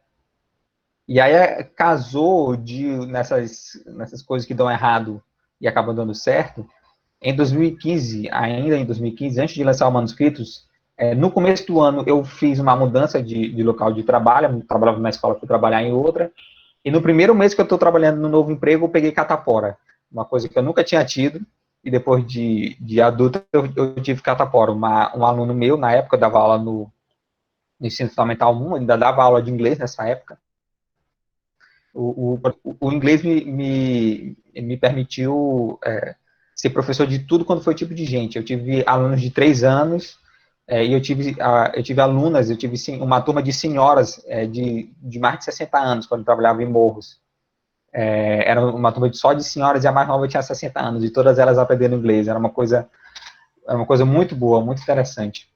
E aí casou nessas coisas que dão errado e acabam dando certo. Ainda em 2015, antes de lançar o Manuscritos, No começo do ano, eu fiz uma mudança de local de trabalho, eu trabalhava na escola, fui trabalhar em outra, e no primeiro mês que eu estou trabalhando no novo emprego, eu peguei catapora, uma coisa que eu nunca tinha tido, e depois de adulto, eu tive catapora. Um aluno meu, na época, eu dava aula no ensino fundamental 1, ainda dava aula de inglês nessa época. O inglês me permitiu ser professor de tudo quanto foi tipo de gente. Eu tive alunos de 3 anos, e eu tive alunas, eu tive uma turma de senhoras de mais de 60 anos, quando eu trabalhava em Morros. Era uma turma só de senhoras, e a mais nova tinha 60 anos, e todas elas aprendendo inglês. Era uma coisa muito boa, muito interessante.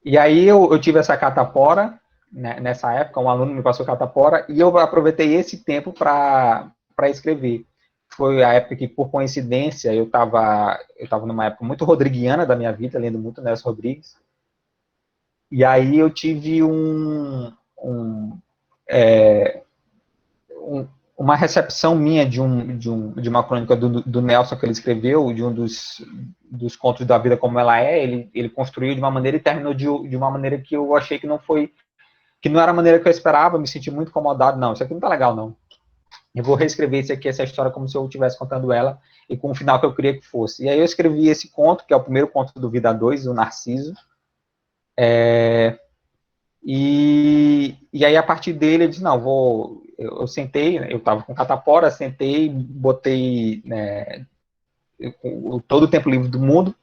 E aí eu tive essa catapora, né, nessa época, um aluno me passou catapora, e eu aproveitei esse tempo para escrever. Foi a época que, por coincidência, eu estava numa época muito rodriguiana da minha vida, lendo muito Nelson Rodrigues, e aí eu tive uma recepção minha de uma crônica do Nelson que ele escreveu, de um dos contos da vida como ela é. Ele construiu de uma maneira e terminou de uma maneira que eu achei que não era a maneira que eu esperava. Me senti muito incomodado. Não, isso aqui não tá legal, não. Eu vou reescrever essa história como se eu estivesse contando ela e com o final que eu queria que fosse. E aí eu escrevi esse conto, que é o primeiro conto do Vida 2, o Narciso. E aí, a partir dele, eu disse, não, eu sentei, eu estava com catapora, sentei, botei, né, todo o tempo livre do mundo,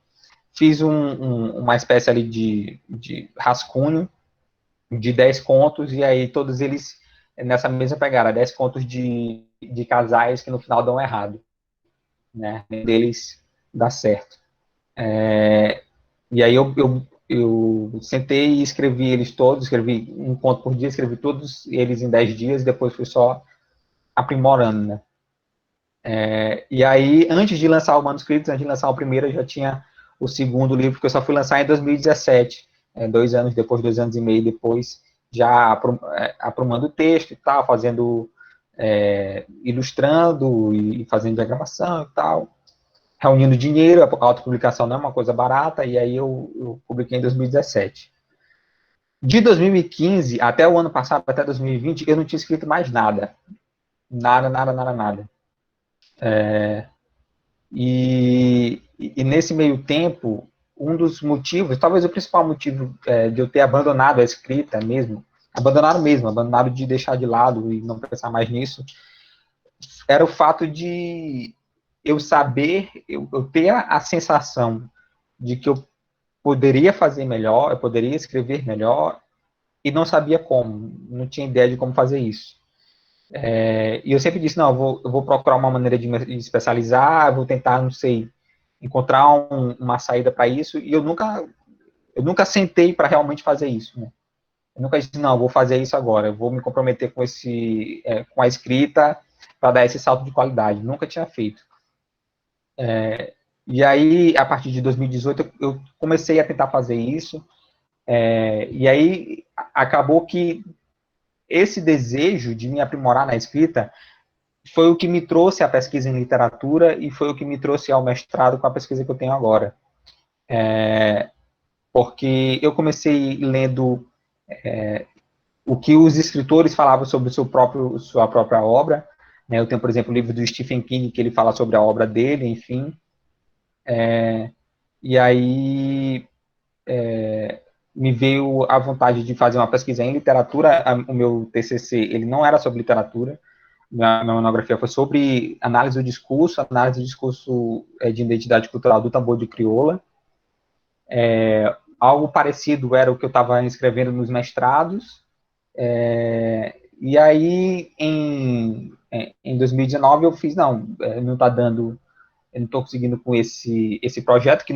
fiz uma espécie ali de rascunho de 10 contos, e aí todos eles nessa mesma pegada, 10 contos de casais que no final dão errado, né, nenhum deles dá certo. E aí eu sentei e escrevi eles todos, escrevi um conto por dia, escrevi todos eles em 10 dias, e depois fui só aprimorando, né? E aí, antes de lançar o manuscrito, antes de lançar o primeiro, eu já tinha o segundo livro, que eu só fui lançar em 2017, 2 anos depois, 2 anos e meio depois, já aprumando o texto e tal, ilustrando e fazendo diagramação e tal, reunindo dinheiro. A autopublicação não é uma coisa barata, e aí eu publiquei em 2017. De 2015 até o ano passado, até 2020, eu não tinha escrito mais nada. Nada. E nesse meio tempo, um dos motivos, talvez o principal motivo de eu ter abandonado a escrita mesmo, abandonado de deixar de lado e não pensar mais nisso, era o fato de eu saber, eu ter a sensação de que eu poderia fazer melhor, eu poderia escrever melhor, e não sabia como, não tinha ideia de como fazer isso. E eu sempre disse, não, eu vou procurar uma maneira de me especializar, vou tentar, não sei, encontrar uma saída para isso, e eu nunca sentei para realmente fazer isso, né? Eu nunca disse, não, eu vou fazer isso agora, eu vou me comprometer com a escrita para dar esse salto de qualidade. Nunca tinha feito. E aí, a partir de 2018, eu comecei a tentar fazer isso, e aí acabou que esse desejo de me aprimorar na escrita foi o que me trouxe à pesquisa em literatura e foi o que me trouxe ao mestrado com a pesquisa que eu tenho agora. Porque eu comecei lendo o que os escritores falavam sobre sua própria obra, né? Eu tenho, por exemplo, o livro do Stephen King, que ele fala sobre a obra dele, enfim. E aí me veio a vontade de fazer uma pesquisa em literatura. O meu TCC, ele não era sobre literatura, minha monografia foi sobre análise do discurso de identidade cultural do tambor de crioula. Algo parecido era o que eu estava escrevendo nos mestrados. E aí, em 2019, eu fiz, não está dando, eu não estou conseguindo com esse projeto, que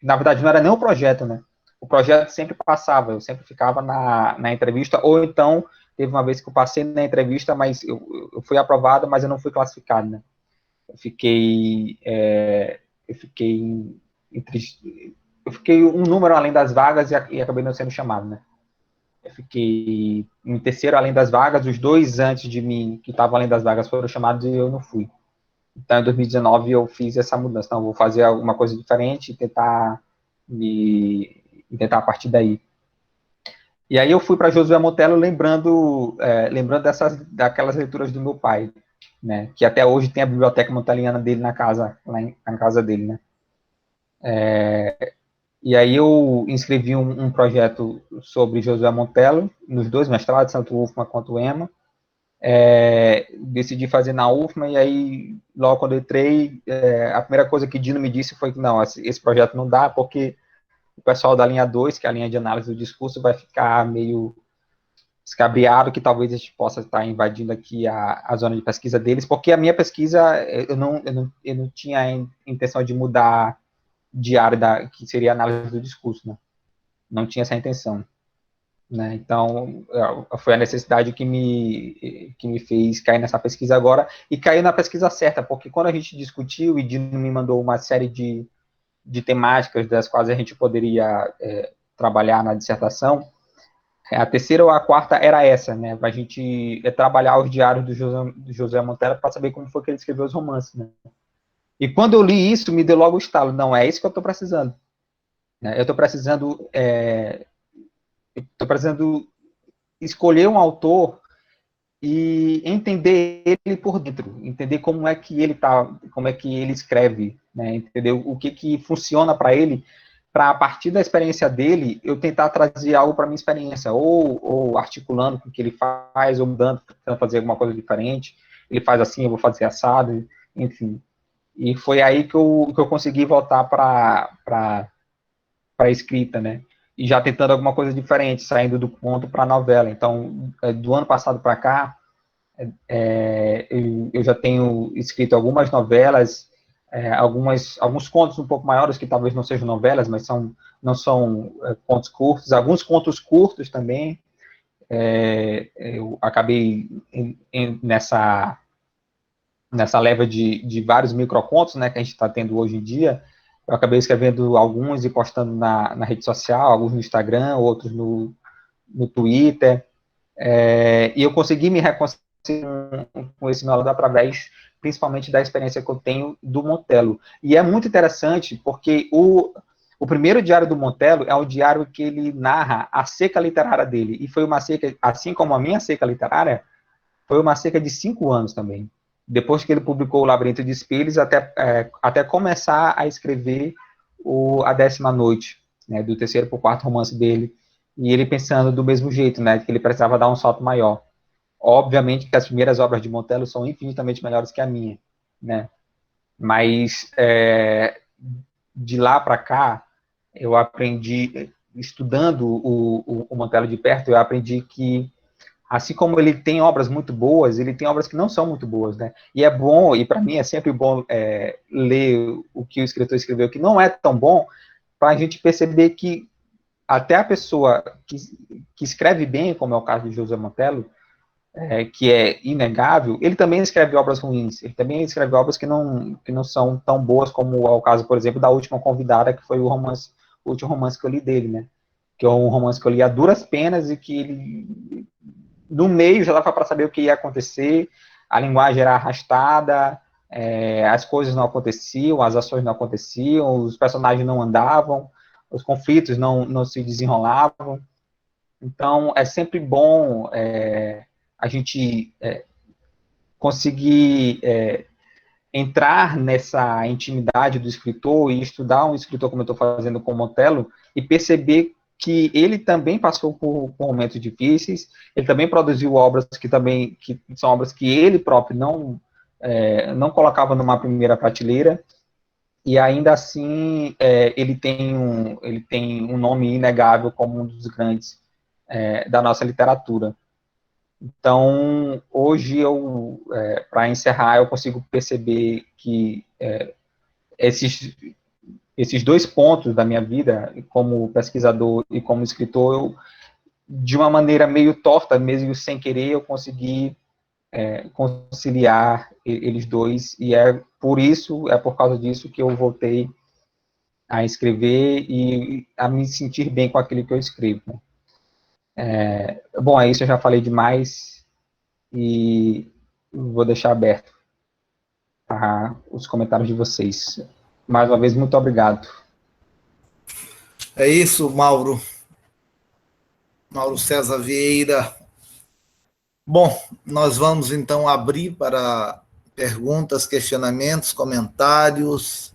na verdade não era nem um projeto, né? O projeto sempre passava, eu sempre ficava na entrevista, ou então, teve uma vez que eu passei na entrevista, mas eu fui aprovado, mas eu não fui classificado, né? Eu fiquei um número além das vagas e acabei não sendo chamado, né? Eu fiquei em terceiro além das vagas, os 2 antes de mim, que estavam além das vagas, foram chamados e eu não fui. Então, em 2019, eu fiz essa mudança. Então, vou fazer alguma coisa diferente, tentar e tentar a partir daí. E aí eu fui para Josué Montello lembrando daquelas leituras do meu pai, né, que até hoje tem a biblioteca monteliana dele na casa, na casa dele, né. E aí eu inscrevi um projeto sobre Josué Montello, nos dois mestrados, tanto o UFMA quanto o EMA. Decidi fazer na UFMA, e aí, logo quando eu entrei, a primeira coisa que Dino me disse foi que não, esse projeto não dá, porque o pessoal da linha 2, que é a linha de análise do discurso, vai ficar meio escabriado, que talvez a gente possa estar invadindo aqui a zona de pesquisa deles, porque a minha pesquisa, eu não tinha a intenção de mudar de área que seria a análise do discurso, né? Não tinha essa intenção. Né? Então, foi a necessidade que me fez cair nessa pesquisa agora, e cair na pesquisa certa, porque quando a gente discutiu, e Dino me mandou uma série de temáticas das quais a gente poderia trabalhar na dissertação, a terceira ou a quarta era essa, né? Para a gente trabalhar os diários do José Monteiro para saber como foi que ele escreveu os romances, né? E quando eu li isso, me deu logo o estalo, não, é isso que eu estou precisando. Né? Eu estou precisando escolher um autor e entender ele por dentro, entender como é que ele como é que ele escreve, né? Entender o que funciona para ele, para a partir da experiência dele eu tentar trazer algo para minha experiência, ou articulando com o que ele faz, ou mudando, tentando fazer alguma coisa diferente. Ele faz assim, eu vou fazer assado, enfim. E foi aí que eu consegui voltar para a escrita, né? E já tentando alguma coisa diferente, saindo do conto para a novela. Então, do ano passado para cá, eu já tenho escrito algumas novelas, alguns contos um pouco maiores, que talvez não sejam novelas, mas não são contos curtos, alguns contos curtos também. Eu acabei nessa leva de vários microcontos, né, que a gente está tendo hoje em dia. Eu acabei escrevendo alguns e postando na rede social, alguns no Instagram, outros no Twitter, e eu consegui me reconciliar com esse meu aluno através, principalmente, da experiência que eu tenho do Montello. E é muito interessante, porque o primeiro diário do Montello é o diário que ele narra a seca literária dele, e foi uma seca, assim como a minha seca literária, foi uma seca de 5 anos também. Depois que ele publicou O Labirinto de Espelhos, até começar a escrever A Décima Noite, né, do terceiro para o quarto romance dele, e ele pensando do mesmo jeito, né, que ele precisava dar um salto maior. Obviamente que as primeiras obras de Montello são infinitamente melhores que a minha, né, mas de lá para cá, eu aprendi, estudando o Montello de perto, eu aprendi que, assim como ele tem obras muito boas, ele tem obras que não são muito boas, né? E é bom, e para mim é sempre bom ler o que o escritor escreveu que não é tão bom, para a gente perceber que até a pessoa que escreve bem, como é o caso de José Montello, que é inegável, ele também escreve obras ruins, ele também escreve obras que não são tão boas, como é o caso, por exemplo, da Última Convidada, que foi o último romance que eu li dele, né? Que é um romance que eu li a duras penas, e que ele, no meio, já dava para saber o que ia acontecer, a linguagem era arrastada, as coisas não aconteciam, as ações não aconteciam, os personagens não andavam, os conflitos não se desenrolavam. Então, é sempre bom a gente conseguir entrar nessa intimidade do escritor e estudar um escritor, como eu estou fazendo com o Montello, e perceber que ele também passou por momentos difíceis, ele também produziu obras que são obras que ele próprio não colocava numa primeira prateleira, e ainda assim ele tem um nome inegável como um dos grandes da nossa literatura. Então, hoje, para encerrar, eu consigo perceber que esses dois pontos da minha vida, como pesquisador e como escritor, de uma maneira meio torta, mesmo sem querer, eu consegui conciliar eles dois, e é por causa disso que eu voltei a escrever e a me sentir bem com aquilo que eu escrevo. Bom, é isso, eu já falei demais, e vou deixar aberto os comentários de vocês. Mais uma vez, muito obrigado. É isso, Mauro. Mauro César Vieira. Bom, nós vamos então abrir para perguntas, questionamentos, comentários,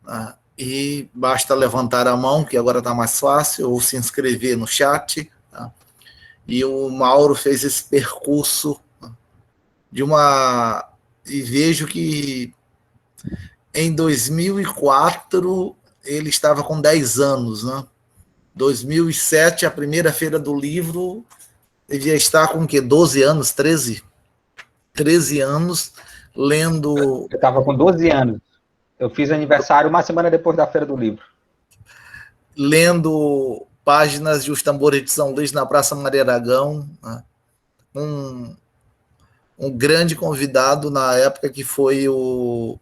né? E basta levantar a mão, que agora está mais fácil, ou se inscrever no chat. Tá? E o Mauro fez esse percurso de uma... E vejo que em 2004 ele estava com 10 anos, né? 2007, a primeira feira do livro, devia estar com o quê? 12 anos, 13? 13 anos, lendo... Eu estava com 12 anos. Eu fiz aniversário uma semana depois da Feira do Livro. Lendo páginas de Os Tambores de São Luís na Praça Maria Aragão, né? Um grande convidado na época que foi o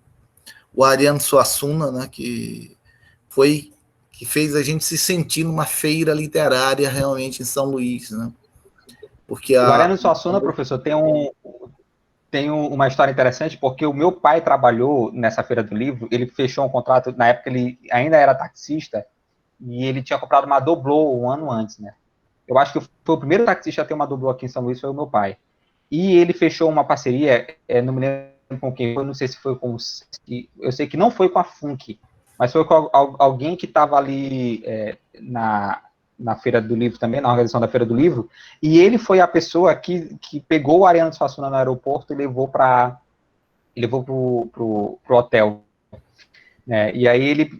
Ariano Suassuna, né? Que fez a gente se sentir numa feira literária realmente em São Luís, né? Porque o Ariano Suassuna, professor, tem uma história interessante, porque o meu pai trabalhou nessa Feira do Livro, ele fechou um contrato, na época ele ainda era taxista, e ele tinha comprado uma Doblô um ano antes, né? Eu acho que foi o primeiro taxista a ter uma Doblô aqui em São Luís, foi o meu pai. E ele fechou uma parceria, não me lembro com quem foi, não sei se foi com... Eu sei que não foi com a Funk, mas foi com alguém que estava ali na Feira do Livro também, na organização da Feira do Livro, e ele foi a pessoa que pegou o Ariano Suassuna no aeroporto e levou pro hotel. E aí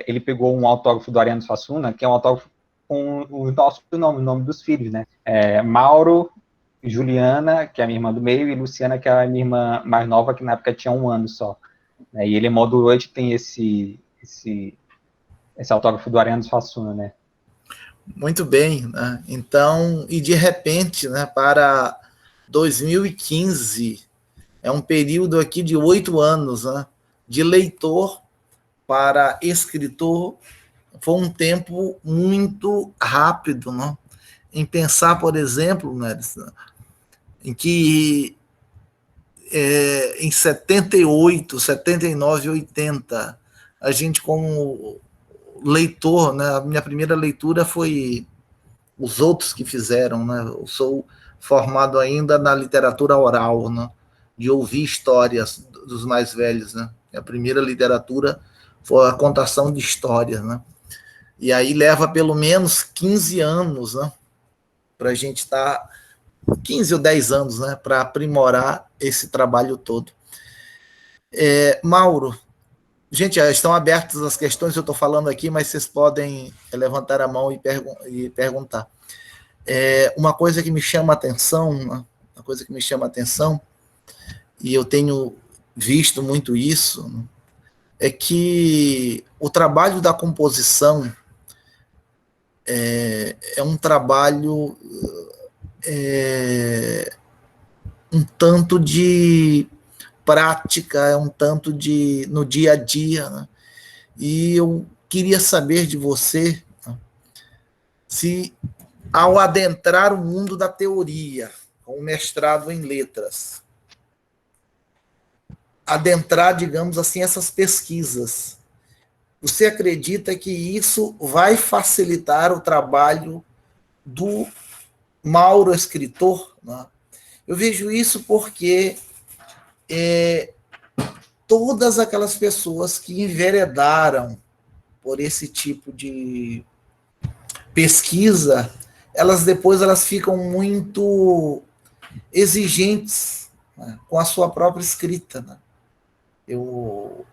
ele pegou um autógrafo do Ariano Suassuna, que é um autógrafo com o nosso nome, o nome dos filhos, né? Mauro, Juliana, que é a minha irmã do meio, e Luciana, que é a minha irmã mais nova, que na época tinha 1 ano só. E ele moldurou e tem esse autógrafo do Ariano Suassuna, né? Muito bem, né? Então, e de repente, né, para 2015, é um período aqui de 8 anos, né, de leitor para escritor, foi um tempo muito rápido, né? Em pensar, por exemplo, né, em que em 78, 79, 80, a gente como leitor, né, a minha primeira leitura foi os outros que fizeram, né? Eu sou formado ainda na literatura oral, né? De ouvir histórias dos mais velhos, né? A primeira literatura foi a contação de histórias, né? E aí leva pelo menos 15 anos, né? Para a gente estar 15 ou 10 anos, né? Para aprimorar esse trabalho todo. Mauro, gente, estão abertas as questões, eu estou falando aqui, mas vocês podem levantar a mão e perguntar. Uma coisa que me chama a atenção, né? Uma coisa que me chama a atenção, e eu tenho visto muito isso, né? É que o trabalho da composição é um trabalho um tanto de prática, é um tanto de no dia a dia, né? E eu queria saber de você, né, se ao adentrar o mundo da teoria, com o mestrado em letras, adentrar, digamos assim, essas pesquisas, você acredita que isso vai facilitar o trabalho do Mauro escritor? Né? Eu vejo isso porque todas aquelas pessoas que enveredaram por esse tipo de pesquisa, elas ficam muito exigentes, né, com a sua própria escrita. Né? Eu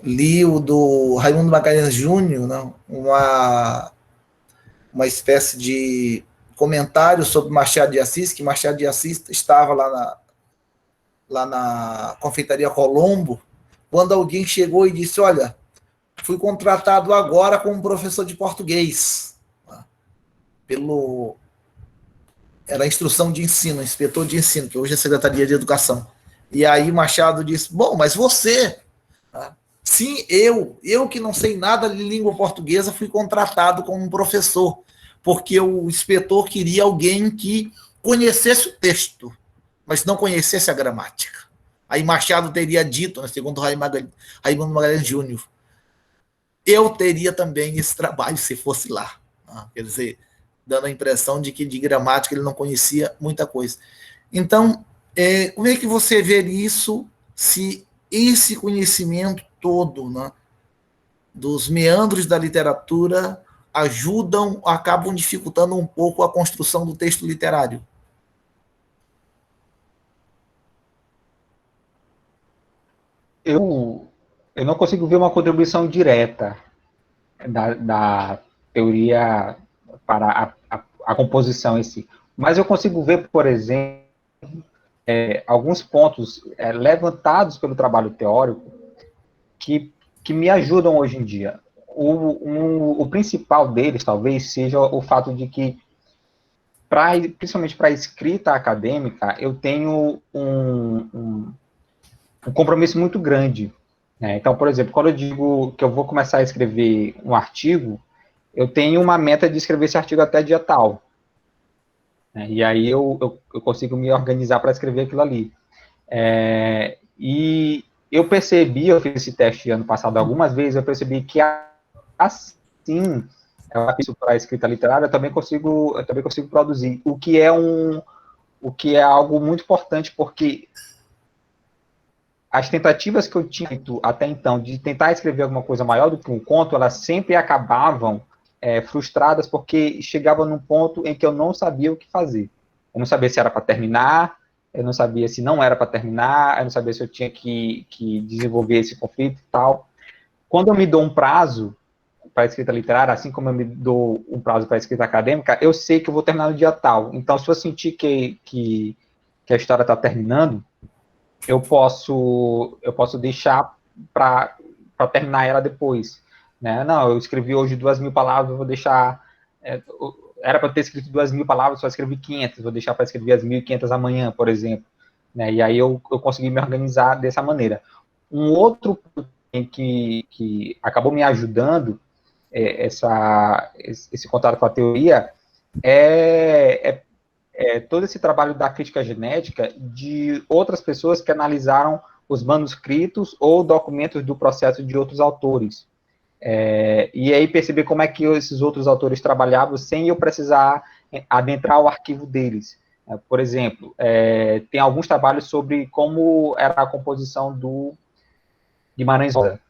li o do Raimundo Magalhães Júnior, né, uma espécie de comentário sobre Machado de Assis, que Machado de Assis estava lá na Confeitaria Colombo, quando alguém chegou e disse, olha, fui contratado agora como professor de português, né, era a instrução de ensino, inspetor de ensino, que hoje é a Secretaria de Educação. E aí Machado disse, bom, mas você... Sim, eu que não sei nada de língua portuguesa, fui contratado como um professor, porque o inspetor queria alguém que conhecesse o texto, mas não conhecesse a gramática. Aí Machado teria dito, né, segundo Raimundo Magalhães Júnior, eu teria também esse trabalho se fosse lá. Quer dizer, dando a impressão de que de gramática ele não conhecia muita coisa. Então, como é que você vê isso, se esse conhecimento todo, né, dos meandros da literatura ajudam, acabam dificultando um pouco a construção do texto literário? Eu não consigo ver uma contribuição direta da teoria para a composição em si. Mas eu consigo ver, por exemplo, alguns pontos levantados pelo trabalho teórico que me ajudam hoje em dia. O principal deles, talvez, seja o fato de que, principalmente para a escrita acadêmica, eu tenho um compromisso muito grande. Né? Então, por exemplo, quando eu digo que eu vou começar a escrever um artigo, eu tenho uma meta de escrever esse artigo até dia tal. Né? E aí eu consigo me organizar para escrever aquilo ali. E eu percebi, eu fiz esse teste ano passado algumas vezes, eu percebi que assim, isso para a escrita literária, eu também consigo produzir, o que é algo muito importante, porque as tentativas que eu tinha até então de tentar escrever alguma coisa maior do que um conto, elas sempre acabavam frustradas, porque chegavam num ponto em que eu não sabia o que fazer. Eu não sabia se era para terminar, eu não sabia se não era para terminar, eu não sabia se eu tinha que desenvolver esse conflito e tal. Quando eu me dou um prazo para a escrita literária, assim como eu me dou um prazo para a escrita acadêmica, eu sei que eu vou terminar no dia tal. Então, se eu sentir que a história está terminando, eu posso deixar para terminar ela depois. Né? Não, eu escrevi hoje 2.000 palavras, vou deixar... era para ter escrito 2.000 palavras, só escrevi 500, vou deixar para escrever as 1.500 amanhã, por exemplo. Né? E aí eu consegui me organizar dessa maneira. Um outro que acabou me ajudando, esse contato com a teoria, todo esse trabalho da crítica genética de outras pessoas que analisaram os manuscritos ou documentos do processo de outros autores. E aí perceber como é que esses outros autores trabalhavam sem eu precisar adentrar o arquivo deles. Por exemplo, tem alguns trabalhos sobre como era a composição do Guimarães Rosa,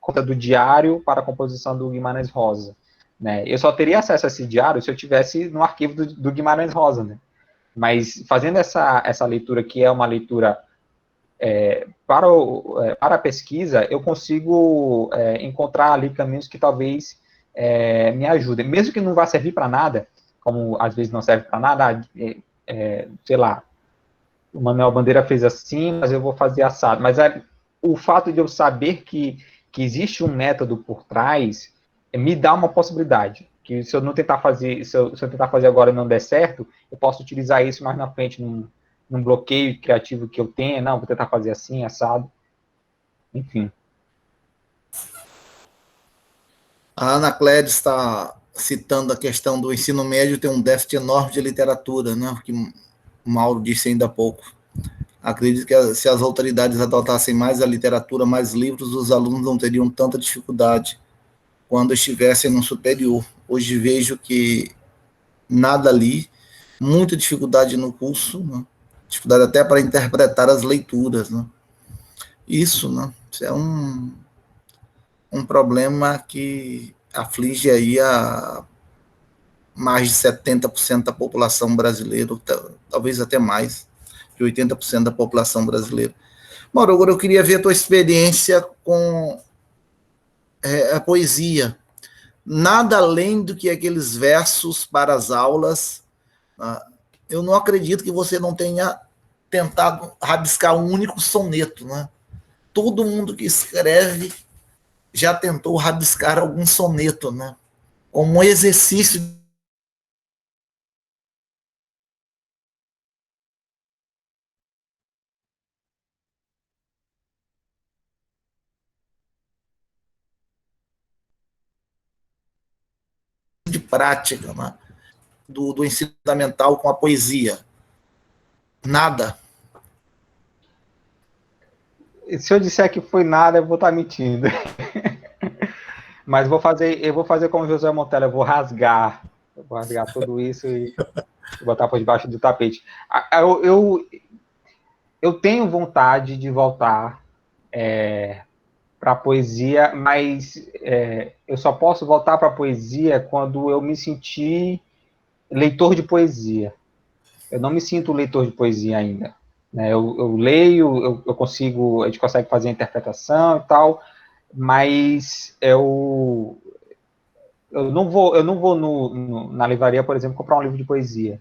conta do diário para a composição do Guimarães Rosa. Né? Eu só teria acesso a esse diário se eu tivesse no arquivo do Guimarães Rosa, né? Mas fazendo essa leitura, que é uma leitura para a pesquisa, eu consigo encontrar ali caminhos que talvez me ajudem. Mesmo que não vá servir para nada, como às vezes não serve para nada, sei lá, o Manuel Bandeira fez assim, mas eu vou fazer assado. Mas o fato de eu saber que existe um método por trás me dá uma possibilidade. Que se eu não tentar fazer, se eu tentar fazer agora e não der certo, eu posso utilizar isso mais na frente num bloqueio criativo que eu tenha. Não, vou tentar fazer assim, assado. Enfim. A Ana Clédia está citando a questão do ensino médio, tem um déficit enorme de literatura, né? Que o Mauro disse ainda há pouco. Acredito que se as autoridades adotassem mais a literatura, mais livros, os alunos não teriam tanta dificuldade quando estivessem no superior. Hoje vejo que nada ali, muita dificuldade no curso, né? Dificuldade até para interpretar as leituras. Né? Isso, né? Isso é um problema que aflige aí a mais de 70% da população brasileira, talvez até mais, de 80% da população brasileira. Mauro, agora eu queria ver a tua experiência com a poesia. Nada além do que aqueles versos para as aulas. Eu não acredito que você não tenha tentado rabiscar um único soneto. Né? Todo mundo que escreve já tentou rabiscar algum soneto, né? Como um exercício de prática, né? do ensino fundamental com a poesia. Nada. Se eu disser que foi nada, eu vou estar mentindo. Mas eu vou fazer como o José Montella, eu vou rasgar tudo isso e botar por debaixo do tapete. Eu tenho vontade de voltar para a poesia, mas eu só posso voltar para a poesia quando eu me sentir leitor de poesia. Eu não me sinto leitor de poesia ainda. Né? Eu leio, eu consigo, a gente consegue fazer a interpretação e tal, mas eu não vou na livraria, por exemplo, comprar um livro de poesia.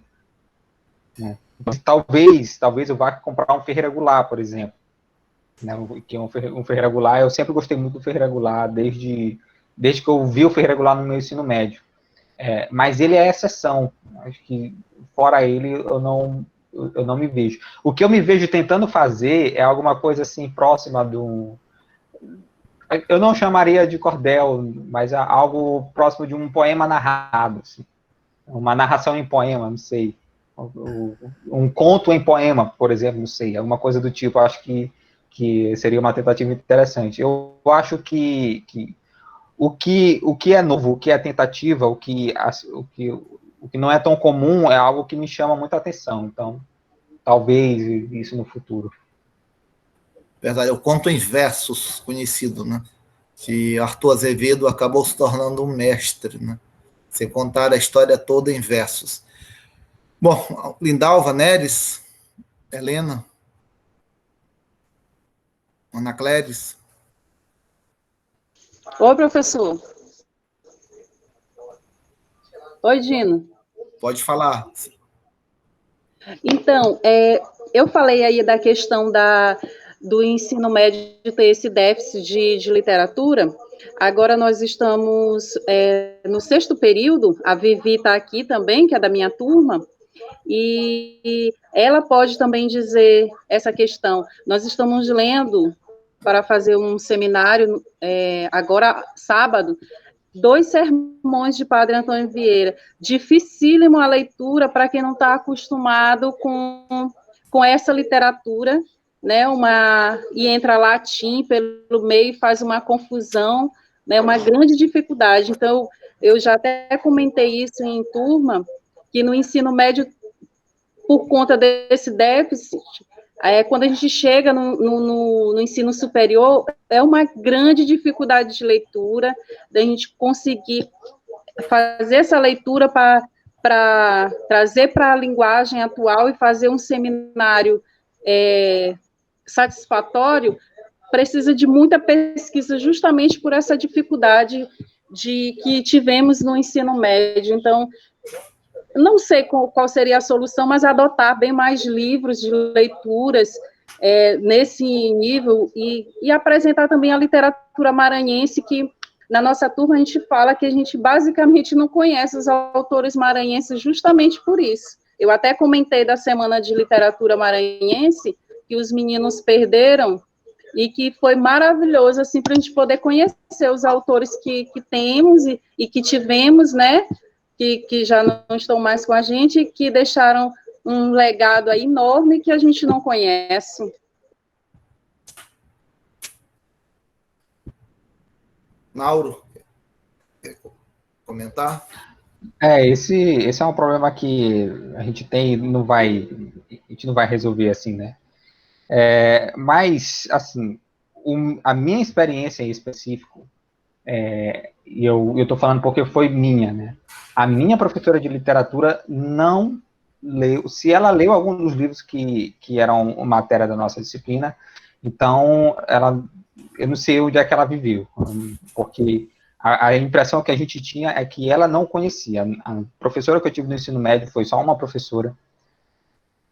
Né? Talvez eu vá comprar um Ferreira Goulart, por exemplo. Né? Que é um Ferreira Goulart, eu sempre gostei muito do Ferreira Goulart, desde que eu vi o Ferreira Goulart no meu ensino médio. Mas ele é exceção. Acho que, fora ele, eu não me vejo. O que eu me vejo tentando fazer é alguma coisa assim, próxima do... Eu não chamaria de cordel, mas algo próximo de um poema narrado. Assim. Uma narração em poema, não sei. Um conto em poema, por exemplo, não sei. Alguma coisa do tipo, acho que seria uma tentativa interessante. Eu acho que o que é novo, o que é tentativa, o que não é tão comum é algo que me chama muita atenção. Então, talvez isso no futuro. Verdade, é o conto em versos conhecido, né? Que Arthur Azevedo acabou se tornando um mestre, né? Você contar a história toda em versos. Bom, Lindalva, Neres, Helena, Ana Cléris. Oi, professor. Oi, Dino. Pode falar. Então, eu falei aí da questão do ensino médio ter esse déficit de literatura. Agora nós estamos no 6º período, a Vivi está aqui também, que é da minha turma, e ela pode também dizer essa questão. Nós estamos lendo para fazer um seminário, agora sábado, 2 sermões de Padre Antônio Vieira. Dificílimo a leitura para quem não está acostumado com essa literatura, né? E entra latim pelo meio e faz uma confusão, né? Uma grande dificuldade. Então, eu já até comentei isso em turma, que no ensino médio, por conta desse déficit, quando a gente chega no ensino superior, é uma grande dificuldade de leitura, da gente conseguir fazer essa leitura para trazer para a linguagem atual e fazer um seminário satisfatório, precisa de muita pesquisa, justamente por essa dificuldade que tivemos no ensino médio. Então, não sei qual seria a solução, mas adotar bem mais livros de leituras nesse nível e apresentar também a literatura maranhense, que na nossa turma a gente fala que a gente basicamente não conhece os autores maranhenses justamente por isso. Eu até comentei da Semana de Literatura Maranhense, que os meninos perderam, e que foi maravilhoso, assim, para a gente poder conhecer os autores que temos e que tivemos, né, que já não estão mais com a gente, que deixaram um legado aí enorme que a gente não conhece. Mauro, quer comentar? Esse é um problema que a gente não vai resolver assim, né? Mas, assim, a minha experiência em específico, e eu estou falando porque foi minha, né? A minha professora de literatura não leu, se ela leu alguns dos livros que eram matéria da nossa disciplina, então eu não sei onde é que ela viveu, porque a impressão que a gente tinha é que ela não conhecia. A professora que eu tive no ensino médio foi só uma professora,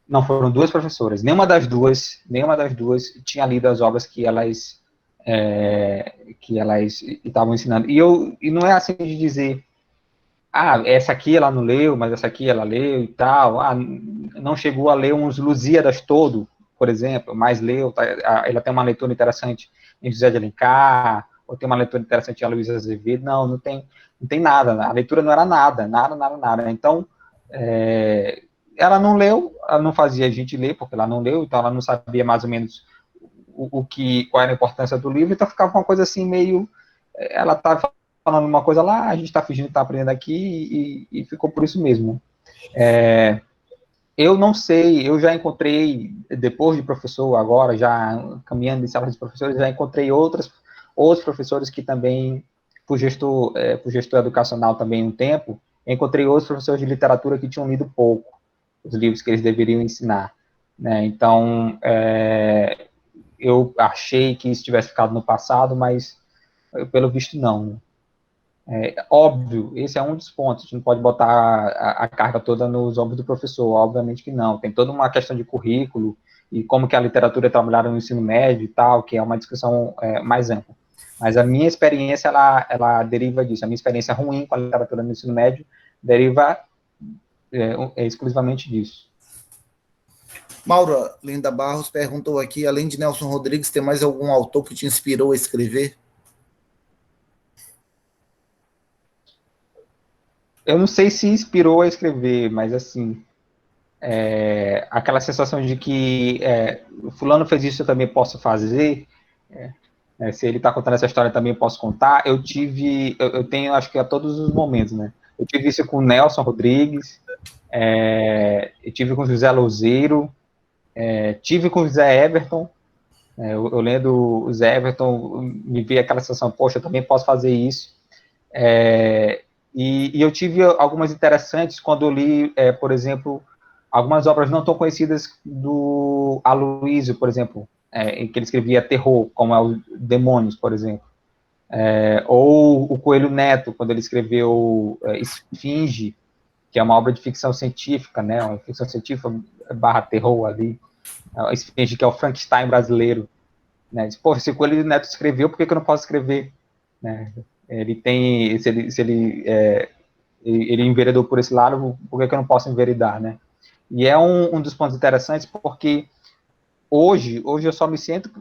não, foram 2 professoras, nenhuma das duas tinha lido as obras que elas estavam ensinando. E não é assim de dizer, essa aqui ela não leu, mas essa aqui ela leu e tal, não chegou a ler uns Lusíadas todo, por exemplo, mas leu, ela tem uma leitura interessante em José de Alencar, ou tem uma leitura interessante em Aloysio Azevedo, não tem nada, a leitura não era nada. Então, ela não leu, ela não fazia a gente ler, porque ela não leu, então ela não sabia mais ou menos qual era a importância do livro, então ficava uma coisa assim meio, ela estava falando uma coisa lá, a gente está fingindo que está aprendendo aqui e ficou por isso mesmo. Eu não sei, eu já encontrei, depois de professor, agora, já caminhando em salas de professores, já encontrei outros professores que também, por gestor educacional também um tempo, encontrei outros professores de literatura que tinham lido pouco os livros que eles deveriam ensinar, né? Então, eu achei que isso tivesse ficado no passado, mas, pelo visto, não. Óbvio, esse é um dos pontos, a gente não pode botar a carga toda nos ombros do professor, obviamente que não, tem toda uma questão de currículo, e como que a literatura é trabalhada no ensino médio e tal, que é uma discussão mais ampla. Mas a minha experiência, ela deriva disso, a minha experiência ruim com a literatura no ensino médio deriva exclusivamente disso. Maura Linda Barros perguntou aqui, além de Nelson Rodrigues, tem mais algum autor que te inspirou a escrever? Eu não sei se inspirou a escrever, mas assim, aquela sensação de que fulano fez isso, eu também posso fazer, se ele está contando essa história, eu também posso contar. Eu tenho, acho que a todos os momentos, né? Eu tive isso com o Nelson Rodrigues, eu tive com o José Louzeiro, tive com o José Everton. Eu lendo o José Everton, me veio aquela sensação, poxa, eu também posso fazer isso. E eu tive algumas interessantes quando eu li, por exemplo, algumas obras não tão conhecidas do Aloysio, por exemplo, em que ele escrevia terror, como é o Demônios, por exemplo. Ou o Coelho Neto, quando ele escreveu Esfinge, que é uma obra de ficção científica, né, uma ficção científica barra terror ali, Esfinge, que é o Frankenstein brasileiro. Né, pô, se o Coelho Neto escreveu, por que eu não posso escrever? Né? Ele tem, se ele enveredou por esse lado, por que eu não posso enveredar, né? E é um dos pontos interessantes, porque hoje eu só me sinto,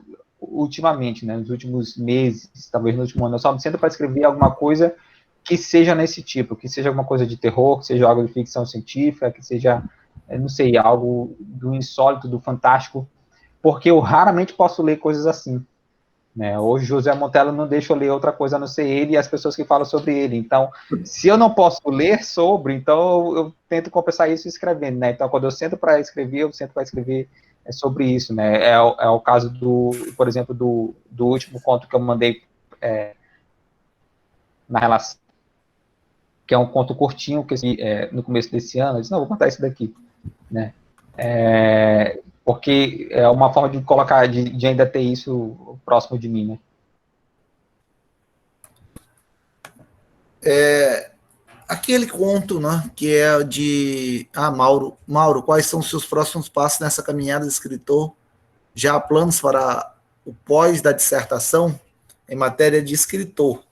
ultimamente, né, nos últimos meses, talvez no último ano, eu só me sinto para escrever alguma coisa que seja nesse tipo, que seja alguma coisa de terror, que seja algo de ficção científica, que seja, não sei, algo do insólito, do fantástico, porque eu raramente posso ler coisas assim. Né? Hoje José Montello não deixa eu ler outra coisa a não ser ele e as pessoas que falam sobre ele. Então, se eu não posso ler sobre, então eu tento compensar isso escrevendo. Né? Então, quando eu sento para escrever, eu sento para escrever sobre isso. Né? É o caso, por exemplo, do último conto que eu mandei na relação, que é um conto curtinho, que no começo desse ano, eu disse, não, vou contar isso daqui. Né? Porque é uma forma de colocar, de ainda ter isso próximo de mim, né? Aquele conto, né, que é de... Mauro, quais são os seus próximos passos nessa caminhada de escritor? Já há planos para o pós da dissertação em matéria de escritor?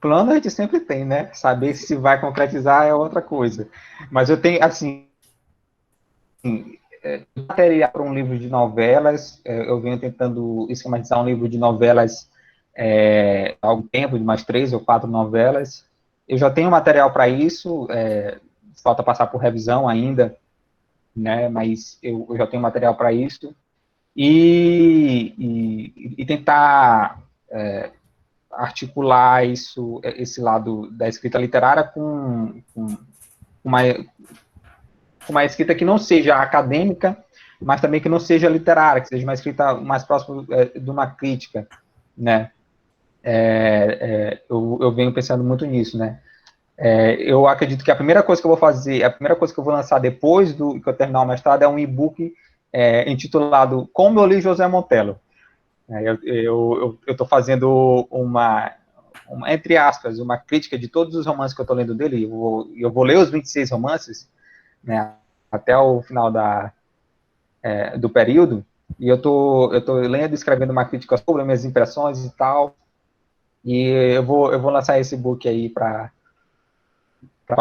Plano a gente sempre tem, né? Saber se vai concretizar é outra coisa. Mas eu tenho, assim, material para um livro de novelas, eu venho tentando esquematizar um livro de novelas há algum tempo, de mais 3 ou 4 novelas. Eu já tenho material para isso, falta passar por revisão ainda, né? Mas eu já tenho material para isso. E tentar articular esse lado da escrita literária com uma escrita que não seja acadêmica, mas também que não seja literária, que seja uma escrita mais próxima de uma crítica, né? Eu venho pensando muito nisso, né? Eu acredito que a primeira coisa que eu vou fazer, a primeira coisa que eu vou lançar depois que eu terminar o mestrado é um e-book intitulado Como eu li José Montello. Eu estou fazendo uma, entre aspas, uma crítica de todos os romances que eu estou lendo dele. Eu vou ler os 26 romances, né, até o final do período, e eu tô lendo e escrevendo uma crítica sobre minhas impressões e tal, e eu vou lançar esse book aí para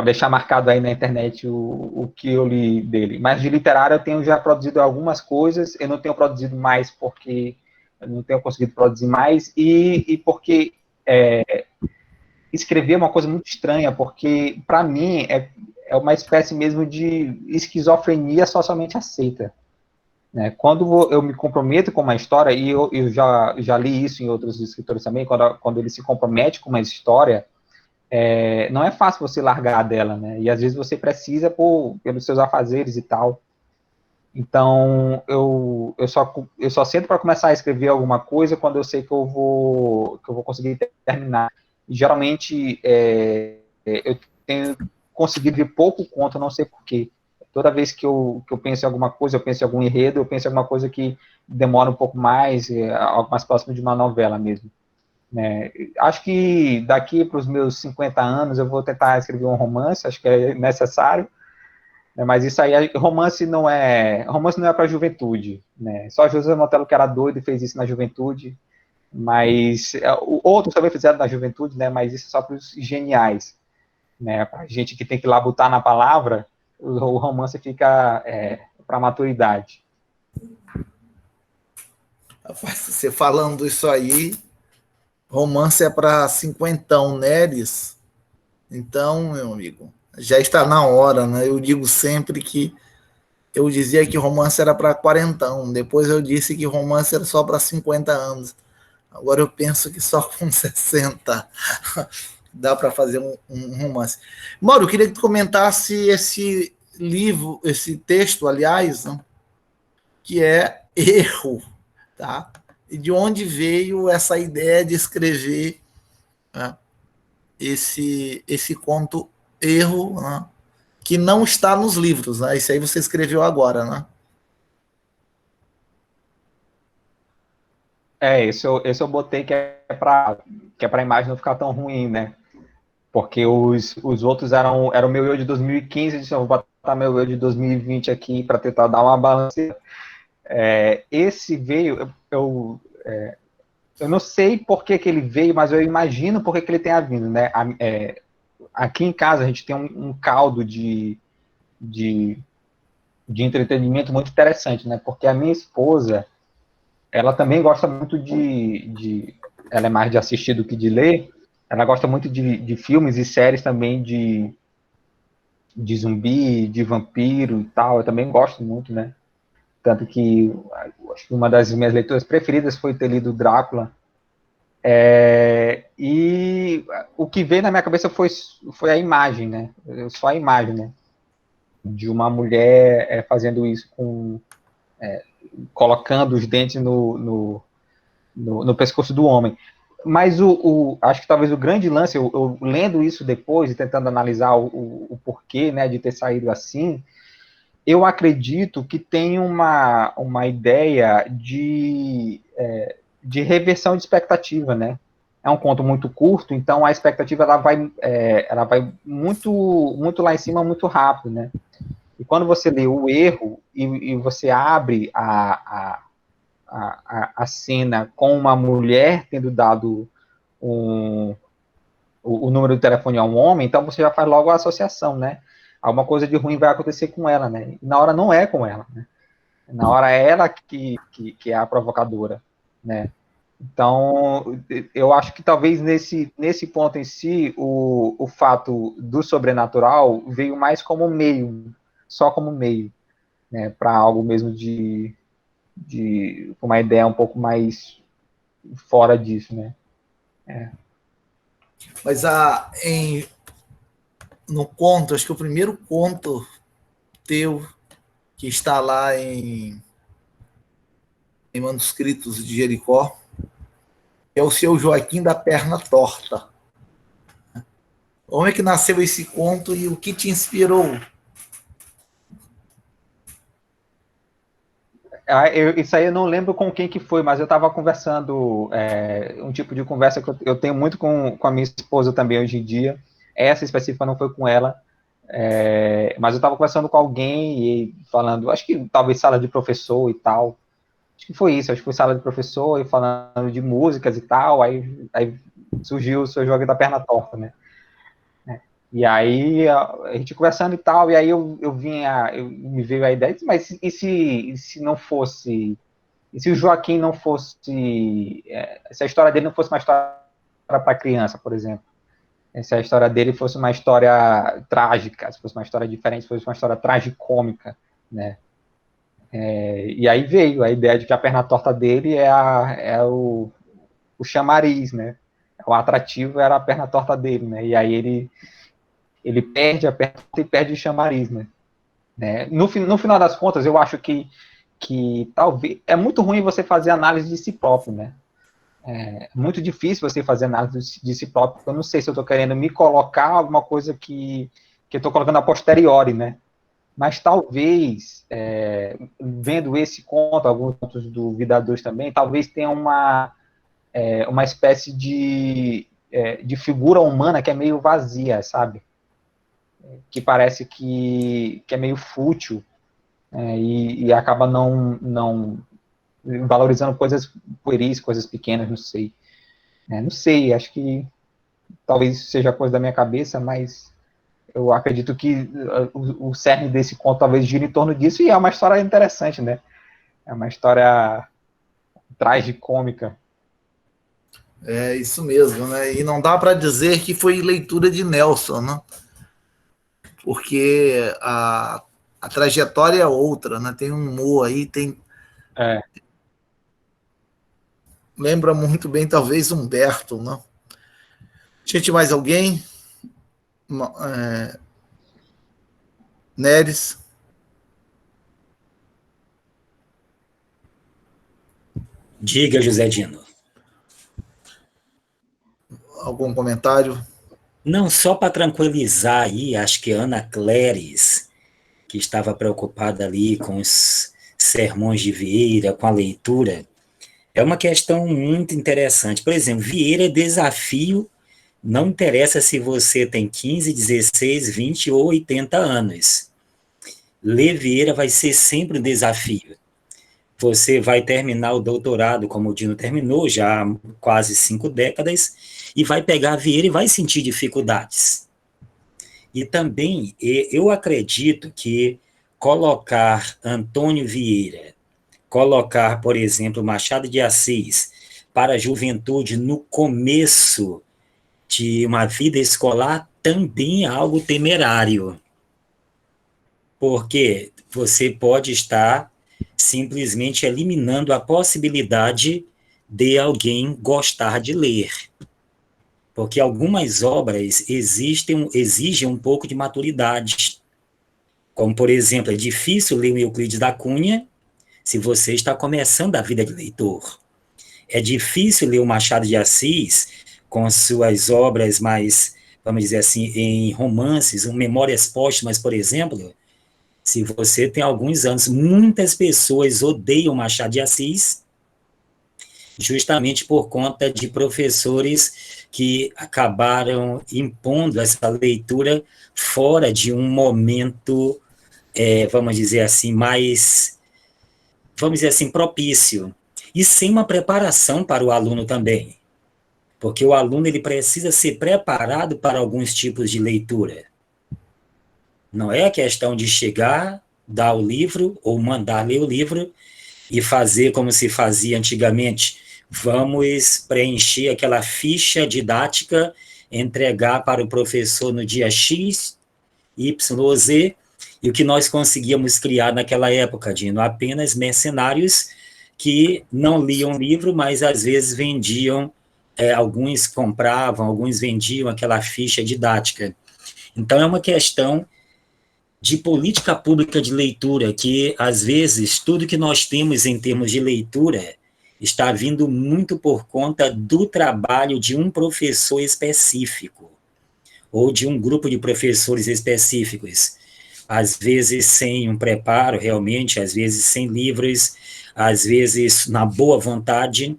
deixar marcado aí na internet o que eu li dele. Mas de literário eu tenho já produzido algumas coisas, eu não tenho produzido mais porque eu não tenho conseguido produzir mais, e porque escrever é uma coisa muito estranha, porque para mim é uma espécie mesmo de esquizofrenia socialmente aceita. né? Quando eu me comprometo com uma história, e eu já li isso em outros escritores também, quando ele se compromete com uma história, não é fácil você largar dela, né? E às vezes você precisa pelos seus afazeres e tal. Então, eu só sento para começar a escrever alguma coisa quando eu sei que eu vou conseguir terminar. E, geralmente, eu tenho conseguido ver pouco conto, não sei porquê. Toda vez que eu penso em alguma coisa, eu penso em algum enredo, eu penso em alguma coisa que demora um pouco mais, algo mais próximo de uma novela mesmo. Né? Acho que daqui para os meus 50 anos eu vou tentar escrever um romance, acho que é necessário, né? Mas isso aí, romance não é para a juventude, né? Só José Monteiro que era doido e fez isso na juventude, mas outros também fizeram na juventude, né? Mas isso é só para os geniais, né? Para gente que tem que labutar na palavra, o romance fica para a maturidade. Você falando isso aí, romance é para cinquentão, Neres. Então, meu amigo, já está na hora, né? Eu digo sempre que eu dizia que romance era para quarentão, depois eu disse que romance era só para 50 anos. Agora eu penso que só com 60 dá para fazer um romance. Mauro, eu queria que tu comentasse esse livro, esse texto, aliás, né, que é Erro, tá? E de onde veio essa ideia de escrever, né, esse conto Erro, né, que não está nos livros, né? Isso aí você escreveu agora, né? Esse eu botei que é para a imagem não ficar tão ruim, né? Porque os outros eram o meu eu de 2015, eu disse, eu vou botar meu eu de 2020 aqui para tentar dar uma balança. Esse veio, eu não sei por que ele veio, mas eu imagino por que ele tenha vindo, né? Aqui em casa a gente tem um caldo de entretenimento muito interessante, né? Porque a minha esposa, ela também gosta muito ela é mais de assistir do que de ler, ela gosta muito de filmes e séries também de zumbi, de vampiro e tal, eu também gosto muito, né? Tanto que acho que uma das minhas leituras preferidas foi ter lido Drácula. E o que veio na minha cabeça foi a imagem, né? Só a imagem, né? De uma mulher fazendo isso colocando os dentes no pescoço do homem. Mas acho que talvez o grande lance, eu lendo isso depois e tentando analisar o porquê, né, de ter saído assim, eu acredito que tem uma ideia de reversão de expectativa, né? É um conto muito curto, então a expectativa ela vai muito, muito lá em cima, muito rápido, né? E quando você lê o erro e você abre a cena com uma mulher tendo dado o número de telefone a um homem, então você já faz logo a associação, né? Alguma coisa de ruim vai acontecer com ela, né? E na hora não é com ela, né? Na hora é ela que é a provocadora, né? Então, eu acho que talvez nesse ponto em si, o fato do sobrenatural veio mais como meio, só como meio, né? Para algo mesmo de uma ideia um pouco mais fora disso, né? Mas no conto, acho que o primeiro conto teu que está lá em manuscritos de Jericó é o seu Joaquim da Perna Torta. Como é que nasceu esse conto e o que te inspirou? Isso aí eu não lembro com quem que foi, mas eu estava conversando, um tipo de conversa que eu tenho muito com a minha esposa também hoje em dia. Essa específica não foi com ela, mas eu estava conversando com alguém e falando, acho que talvez sala de professor e tal. Acho que foi isso, acho que foi sala de professor e falando de músicas e tal. Aí surgiu o seu jogo da perna torta, né? E aí a gente conversando e tal, e aí me veio a ideia, mas e se não fosse, e se o Joaquim não fosse, se a história dele não fosse uma história para criança, por exemplo, se a história dele fosse uma história trágica, se fosse uma história diferente, se fosse uma história tragicômica, né? E aí veio a ideia de que a perna torta dele é o chamariz, né? O atrativo era a perna torta dele, né? E aí ele perde a perna torta e perde o chamariz, né? No final das contas, eu acho que talvez é muito ruim você fazer análise de si próprio, né? É muito difícil você fazer análise de si próprio, porque eu não sei se eu estou querendo me colocar alguma coisa que eu estou colocando a posteriori, né? Mas talvez, vendo esse conto, alguns contos do Vida 2 também, talvez tenha uma espécie de figura humana que é meio vazia, sabe? Que parece que é meio fútil, e acaba não valorizando coisas pueris, coisas pequenas, não sei. Não sei, acho que talvez seja coisa da minha cabeça, mas eu acredito que o cerne desse conto talvez gire em torno disso, e é uma história interessante, né? É uma história tragicômica. É isso mesmo, né? E não dá para dizer que foi leitura de Nelson, né? Porque a trajetória é outra, né? Tem um humor aí, lembra muito bem, talvez, Humberto, né? Gente, mais alguém? Neres? Diga, José Dino. Algum comentário? Não, só para tranquilizar aí, acho que Ana Cléris, que estava preocupada ali com os sermões de Vieira, com a leitura, é uma questão muito interessante. Por exemplo, Vieira é desafio, não interessa se você tem 15, 16, 20 ou 80 anos. Ler Vieira vai ser sempre um desafio. Você vai terminar o doutorado, como o Dino terminou, já há quase 5 décadas, e vai pegar Vieira e vai sentir dificuldades. E também, eu acredito que colocar Antônio Vieira, colocar, por exemplo, Machado de Assis para a juventude no começo de uma vida escolar também é algo temerário. Porque você pode estar simplesmente eliminando a possibilidade de alguém gostar de ler. Porque algumas obras exigem um pouco de maturidade. Como, por exemplo, é difícil ler o Euclides da Cunha se você está começando a vida de leitor. É difícil ler o Machado de Assis com suas obras mais, vamos dizer assim, em romances, Memórias Póstumas, por exemplo, se você tem alguns anos. Muitas pessoas odeiam Machado de Assis justamente por conta de professores que acabaram impondo essa leitura fora de um momento, vamos dizer assim, mais, vamos dizer assim, propício, e sem uma preparação para o aluno também, porque o aluno ele precisa ser preparado para alguns tipos de leitura. Não é a questão de chegar, dar o livro, ou mandar ler o livro, e fazer como se fazia antigamente. Vamos preencher aquela ficha didática, entregar para o professor no dia X, Y ou Z, e o que nós conseguíamos criar naquela época, Dino, apenas mercenários que não liam livro, mas às vezes vendiam, alguns compravam, alguns vendiam aquela ficha didática. Então é uma questão de política pública de leitura, que às vezes tudo que nós temos em termos de leitura está vindo muito por conta do trabalho de um professor específico, ou de um grupo de professores específicos, às vezes sem um preparo realmente, às vezes sem livros, às vezes na boa vontade.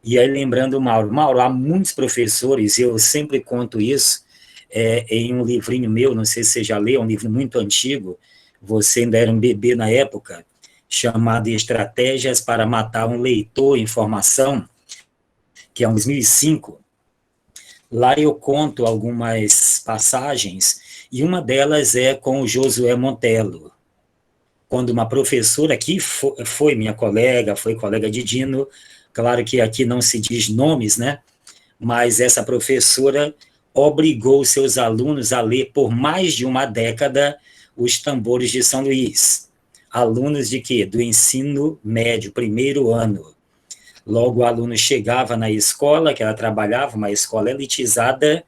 E aí, lembrando, Mauro, há muitos professores, eu sempre conto isso, em um livrinho meu, não sei se você já leu, um livro muito antigo, você ainda era um bebê na época, chamado Estratégias para Matar um Leitor em Formação, que é um 2005. Lá eu conto algumas passagens, e uma delas é com o Josué Montello, quando uma professora que foi minha colega, foi colega de Dino, claro que aqui não se diz nomes, né? Mas essa professora obrigou seus alunos a ler por mais de uma década Os Tambores de São Luís. alunos de quê? Do ensino médio, primeiro ano. Logo, o aluno chegava na escola, que ela trabalhava, uma escola elitizada,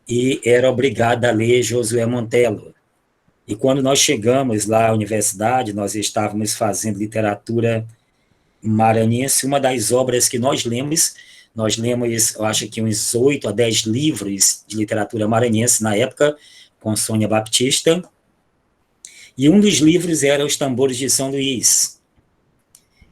e era obrigado a ler Josué Montello. E quando nós chegamos lá à universidade, nós estávamos fazendo literatura maranhense, uma das obras que nós lemos, eu acho que uns 8 a 10 livros de literatura maranhense na época, com Sônia Baptista, e um dos livros era Os Tambores de São Luís.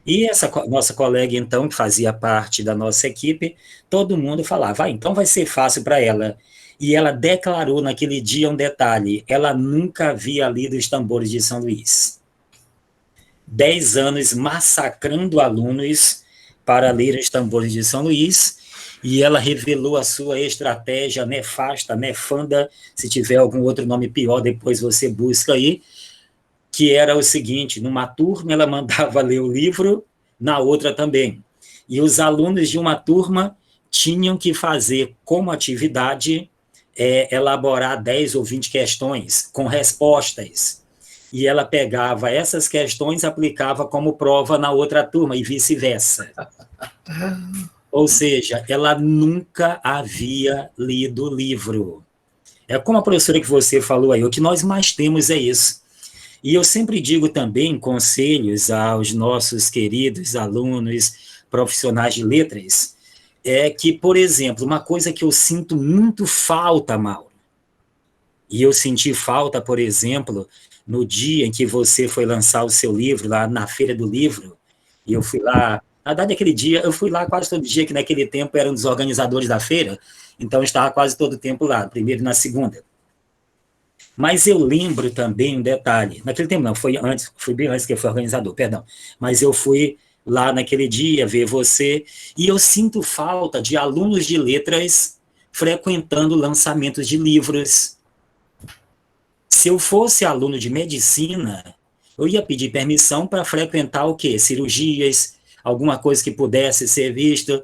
E essa nossa colega, então, que fazia parte da nossa equipe, todo mundo falava, então vai ser fácil para ela. E ela declarou naquele dia um detalhe, ela nunca havia lido Os Tambores de São Luís. 10 anos massacrando alunos para ler Os Tambores de São Luís, e ela revelou a sua estratégia nefasta, nefanda, se tiver algum outro nome pior, depois você busca aí, que era o seguinte, numa turma ela mandava ler o livro, na outra também. E os alunos de uma turma tinham que fazer como atividade, elaborar 10 ou 20 questões com respostas. E ela pegava essas questões e aplicava como prova na outra turma, e vice-versa. Ou seja, ela nunca havia lido o livro. É como a professora que você falou aí, o que nós mais temos é isso. E eu sempre digo também conselhos aos nossos queridos alunos, profissionais de letras, é que, por exemplo, uma coisa que eu sinto muito falta, Mauro, e eu senti falta, por exemplo, no dia em que você foi lançar o seu livro, lá na Feira do Livro, e eu fui lá, na verdade, aquele dia, eu fui lá quase todo dia, que naquele tempo era um dos organizadores da feira, então eu estava quase todo o tempo lá, primeiro e na segunda. Mas eu lembro também um detalhe, naquele tempo não, foi bem antes que eu fui organizador, perdão, mas eu fui lá naquele dia ver você, e eu sinto falta de alunos de letras frequentando lançamentos de livros. Se eu fosse aluno de medicina, eu ia pedir permissão para frequentar o quê? Cirurgias, alguma coisa que pudesse ser vista.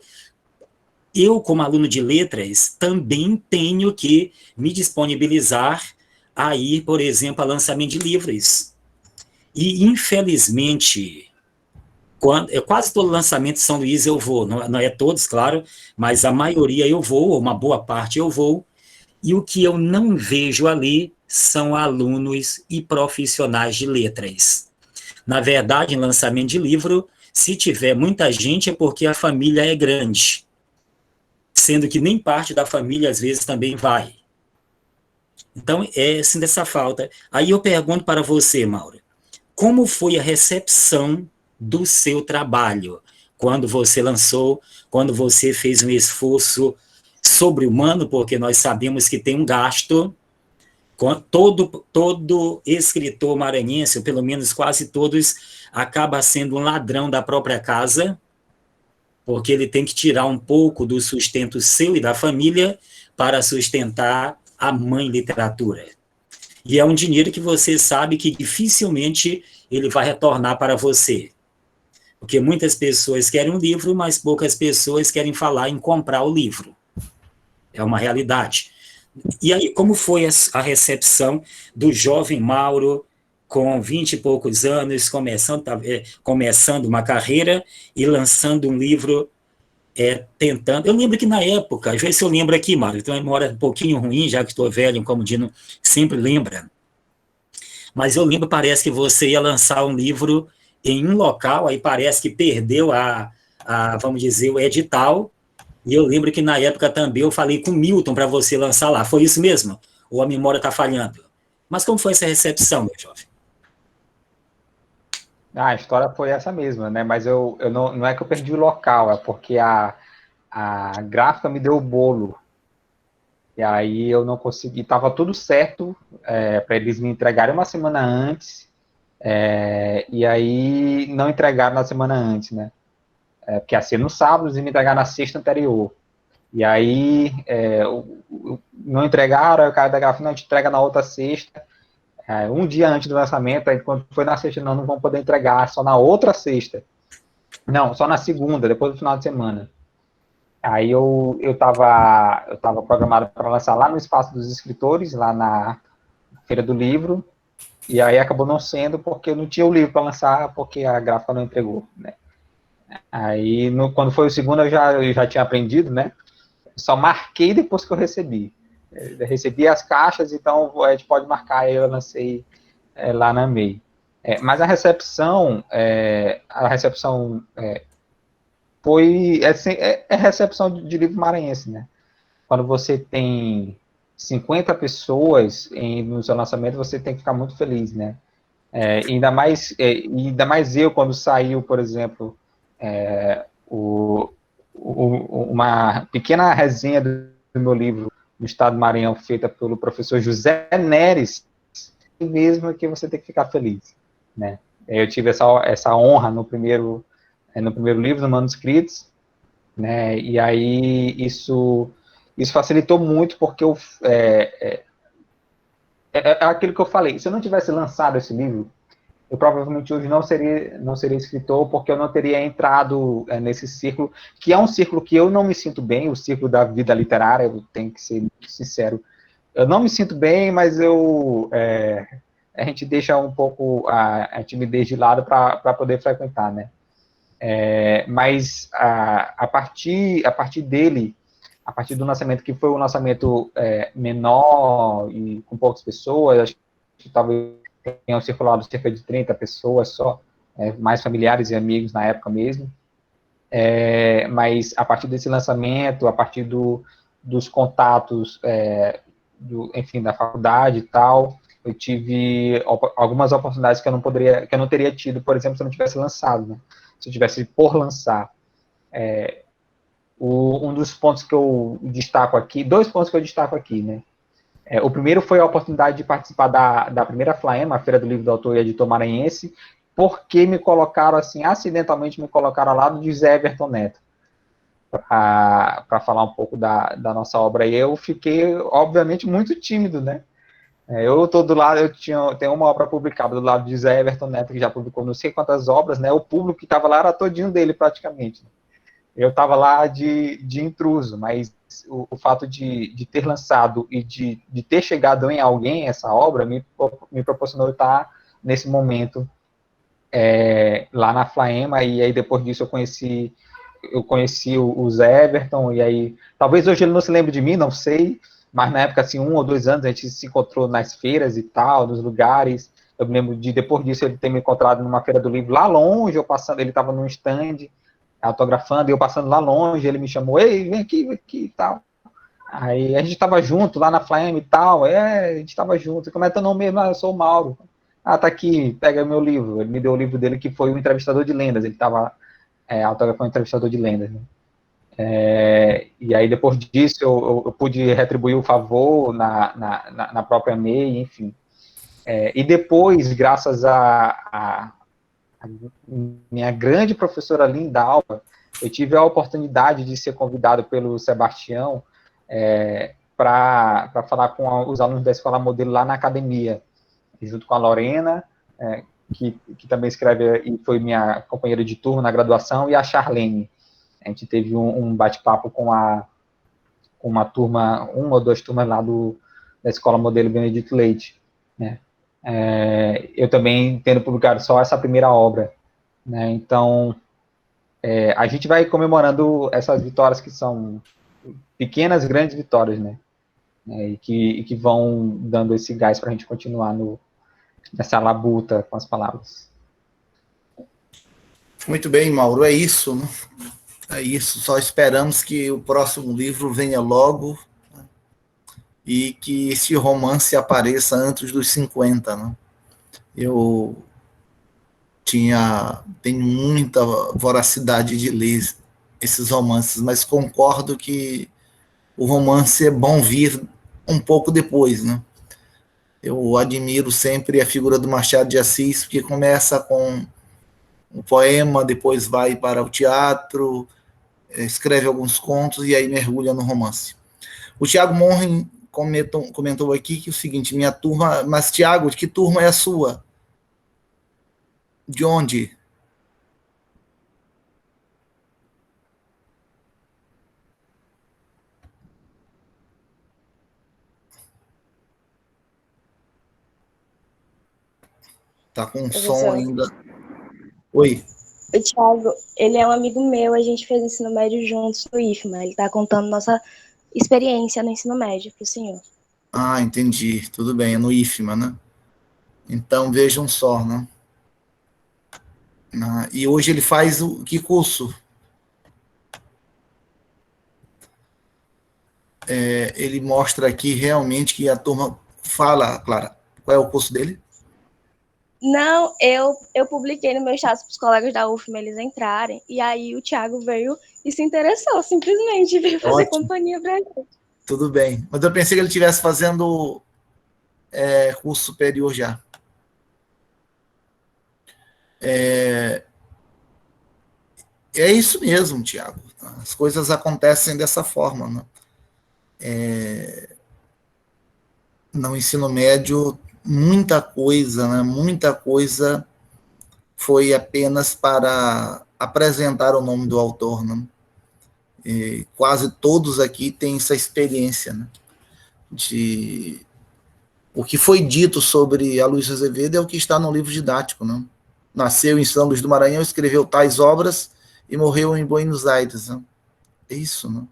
Eu, como aluno de letras, também tenho que me disponibilizar a ir, por exemplo, a lançamento de livros. E, infelizmente, quase todo lançamento de São Luís eu vou, não é todos, claro, mas a maioria eu vou, ou uma boa parte eu vou, e o que eu não vejo ali são alunos e profissionais de letras. Na verdade, em lançamento de livro, se tiver muita gente é porque a família é grande, sendo que nem parte da família às vezes também vai. Então, é assim dessa falta. Aí eu pergunto para você, Maura, como foi a recepção do seu trabalho quando você lançou, quando você fez um esforço sobre-humano, porque nós sabemos que tem um gasto, todo escritor maranhense, ou pelo menos quase todos, acaba sendo um ladrão da própria casa, porque ele tem que tirar um pouco do sustento seu e da família para sustentar a mãe literatura. E é um dinheiro que você sabe que dificilmente ele vai retornar para você. Porque muitas pessoas querem um livro, mas poucas pessoas querem falar em comprar o livro. É uma realidade. E aí, como foi a recepção do jovem Mauro, com 20 e poucos anos, começando uma carreira e lançando um livro, tentando... Eu lembro que na época, às vezes eu lembro aqui, Mauro, então é uma memória um pouquinho ruim, já que estou velho, como o Dino sempre lembra, mas eu lembro, parece que você ia lançar um livro em um local, aí parece que perdeu vamos dizer, o edital, e eu lembro que na época também eu falei com o Milton para você lançar lá. Foi isso mesmo? Ou a memória está falhando? Mas como foi essa recepção, meu jovem? A história foi essa mesma, né? Mas eu não é que eu perdi o local, é porque a gráfica me deu o bolo. E aí eu não consegui, estava tudo certo para eles me entregarem uma semana antes, e aí não entregaram na semana antes, né? Porque assim, no sábado eles me entregaram na sexta anterior. E aí não entregaram, aí o cara da gráfica não te entrega na outra sexta, um dia antes do lançamento, aí quando foi na sexta não vão poder entregar, só na outra sexta. Não, só na segunda, depois do final de semana. Aí eu tava programado para lançar lá no Espaço dos Escritores, lá na Feira do Livro, E aí acabou não sendo porque eu não tinha o livro para lançar, porque a gráfica não entregou, né? Aí, quando foi o segundo, eu já tinha aprendido, né? Só marquei depois que eu recebi. Eu recebi as caixas, então a gente pode marcar, aí eu lancei lá na MEI. Mas a recepção foi recepção de livro maranhense, né? Quando você tem 50 pessoas no seu lançamento, você tem que ficar muito feliz, né? Ainda mais eu, quando saiu, por exemplo, uma pequena resenha do meu livro no Estado do Maranhão, feita pelo professor José Neres, mesmo que você tem que ficar feliz, né? Eu tive essa honra no primeiro livro, no Manuscritos, né? E aí isso facilitou muito, porque é aquilo que eu falei. Se eu não tivesse lançado esse livro, eu provavelmente hoje não seria escritor, porque eu não teria entrado nesse círculo, que é um círculo que eu não me sinto bem, o círculo da vida literária, eu tenho que ser muito sincero. Eu não me sinto bem, mas a gente deixa um pouco a timidez de lado para poder frequentar, né? Mas a partir dele, a partir do lançamento, que foi um lançamento menor e com poucas pessoas, acho que talvez tenham circulado cerca de 30 pessoas só, mais familiares e amigos na época mesmo. Mas a partir desse lançamento, a partir dos contatos, enfim, da faculdade e tal, eu tive algumas oportunidades que eu não teria tido, por exemplo, se eu não tivesse lançado, né? Se eu tivesse por lançar. Um dos pontos que eu destaco aqui, dois pontos que eu destaco aqui, né? O primeiro foi a oportunidade de participar da primeira FLAEMA, a Feira do Livro do Autor e Editor Maranhense, porque me colocaram, assim, acidentalmente me colocaram ao lado de Zé Everton Neto, para falar um pouco da nossa obra. E eu fiquei, obviamente, muito tímido, né? Eu estou do lado, tenho uma obra publicada do lado de Zé Everton Neto, que já publicou não sei quantas obras, né? O público que estava lá era todinho dele, praticamente. Eu estava lá de intruso, mas o fato de ter lançado e de ter chegado em alguém essa obra me proporcionou estar nesse momento lá na Flaema. E aí depois disso eu conheci o Zé Everton, e aí talvez hoje ele não se lembre de mim, não sei, mas na época, assim, 1 ou 2 anos, a gente se encontrou nas feiras e tal, nos lugares. Eu me lembro depois disso, ele ter me encontrado numa feira do livro lá longe, eu passando, ele estava num stand autografando, e eu passando lá longe, ele me chamou, ei, vem aqui e tal. Aí a gente estava junto lá na Flame e tal, a gente estava junto. Como é teu nome mesmo? Eu sou o Mauro. Tá aqui, pega meu livro. Ele me deu o livro dele, que foi o Entrevistador de Lendas. Ele estava autografando o Entrevistador de Lendas, né? E aí depois disso eu pude retribuir o favor na própria MEI, enfim. E depois, graças a minha grande professora Linda Alba, eu tive a oportunidade de ser convidado pelo Sebastião para falar com os alunos da Escola Modelo lá na academia, junto com a Lorena, que também escreve e foi minha companheira de turma na graduação, e a Charlene. A gente teve um bate-papo com uma turma, 1 ou 2 turmas lá da Escola Modelo Benedito Leite, né? Eu também tendo publicado só essa primeira obra, né? Então, a gente vai comemorando essas vitórias que são pequenas, grandes vitórias, né? E que vão dando esse gás para a gente continuar nessa labuta com as palavras. Muito bem, Mauro, é isso, né? É isso, só esperamos que o próximo livro venha logo, né? E que esse romance apareça antes dos 50, né? Eu tenho muita voracidade de ler esses romances, mas concordo que o romance é bom vir um pouco depois, né? Eu admiro sempre a figura do Machado de Assis, que começa com um poema, depois vai para o teatro, escreve alguns contos e aí mergulha no romance. O Tiago Monrin comentou aqui que o seguinte, minha turma, mas Tiago, que turma é a sua? De onde? Tá com som Professor. ainda. Oi. O Thiago, ele é um amigo meu, a gente fez ensino médio juntos no IFMA. Ele está contando nossa experiência no ensino médio para o senhor. Ah, entendi. Tudo bem, é no IFMA, né? Então, vejam só, né? E hoje ele faz que curso? Ele mostra aqui realmente que a turma fala, Clara, qual é o curso dele? Não, eu publiquei no meu chat para os colegas da UFMA eles entrarem, e aí o Thiago veio e se interessou, simplesmente veio fazer companhia para ele. Tudo bem, mas eu pensei que ele estivesse fazendo curso superior já. É isso mesmo, Tiago. As coisas acontecem dessa forma, né? No ensino médio, muita coisa, né? Muita coisa foi apenas para apresentar o nome do autor, né? E quase todos aqui têm essa experiência, né? O que foi dito sobre Aloysio Azevedo é o que está no livro didático, né? Nasceu em São Luís do Maranhão, escreveu tais obras e morreu em Buenos Aires, né? É isso, né?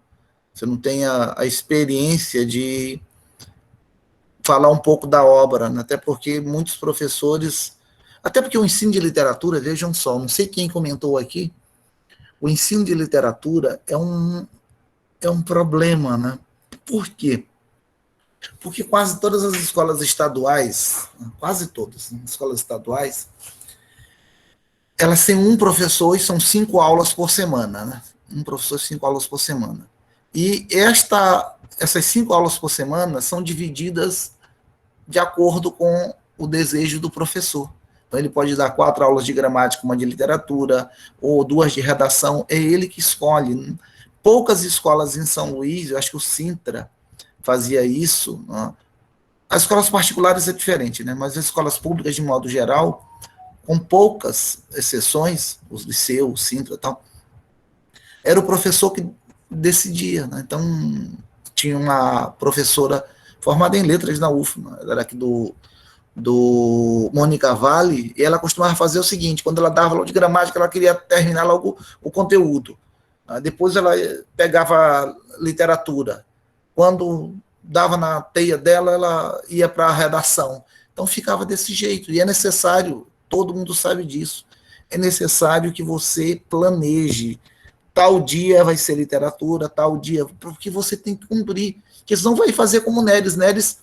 Você não tem a experiência de falar um pouco da obra, né? Até porque muitos professores, até porque o ensino de literatura, vejam só, não sei quem comentou aqui, o ensino de literatura é um problema, né? Por quê? Porque quase todas as escolas estaduais, quase todas, né, escolas estaduais, elas têm um professor e são 5 aulas por semana, né? Um professor, 5 aulas por semana. E essas 5 aulas por semana são divididas de acordo com o desejo do professor. Então, ele pode dar 4 aulas de gramática, uma de literatura, ou 2 de redação, é ele que escolhe. Poucas escolas em São Luís, eu acho que o Sintra fazia isso, né? As escolas particulares é diferente, né? Mas as escolas públicas, de modo geral, com poucas exceções, os liceus, o Sintra e tal, era o professor que decidia, né? Então, tinha uma professora formada em letras na UFMA, ela era aqui do Mônica Vale, e ela costumava fazer o seguinte: quando ela dava aula de gramática, ela queria terminar logo o conteúdo. Depois ela pegava literatura. Quando dava na teia dela, ela ia para a redação. Então ficava desse jeito. E é necessário, todo mundo sabe disso, é necessário que você planeje. Tal dia vai ser literatura, tal dia, porque você tem que cumprir. Porque senão vai fazer como Neres. Neres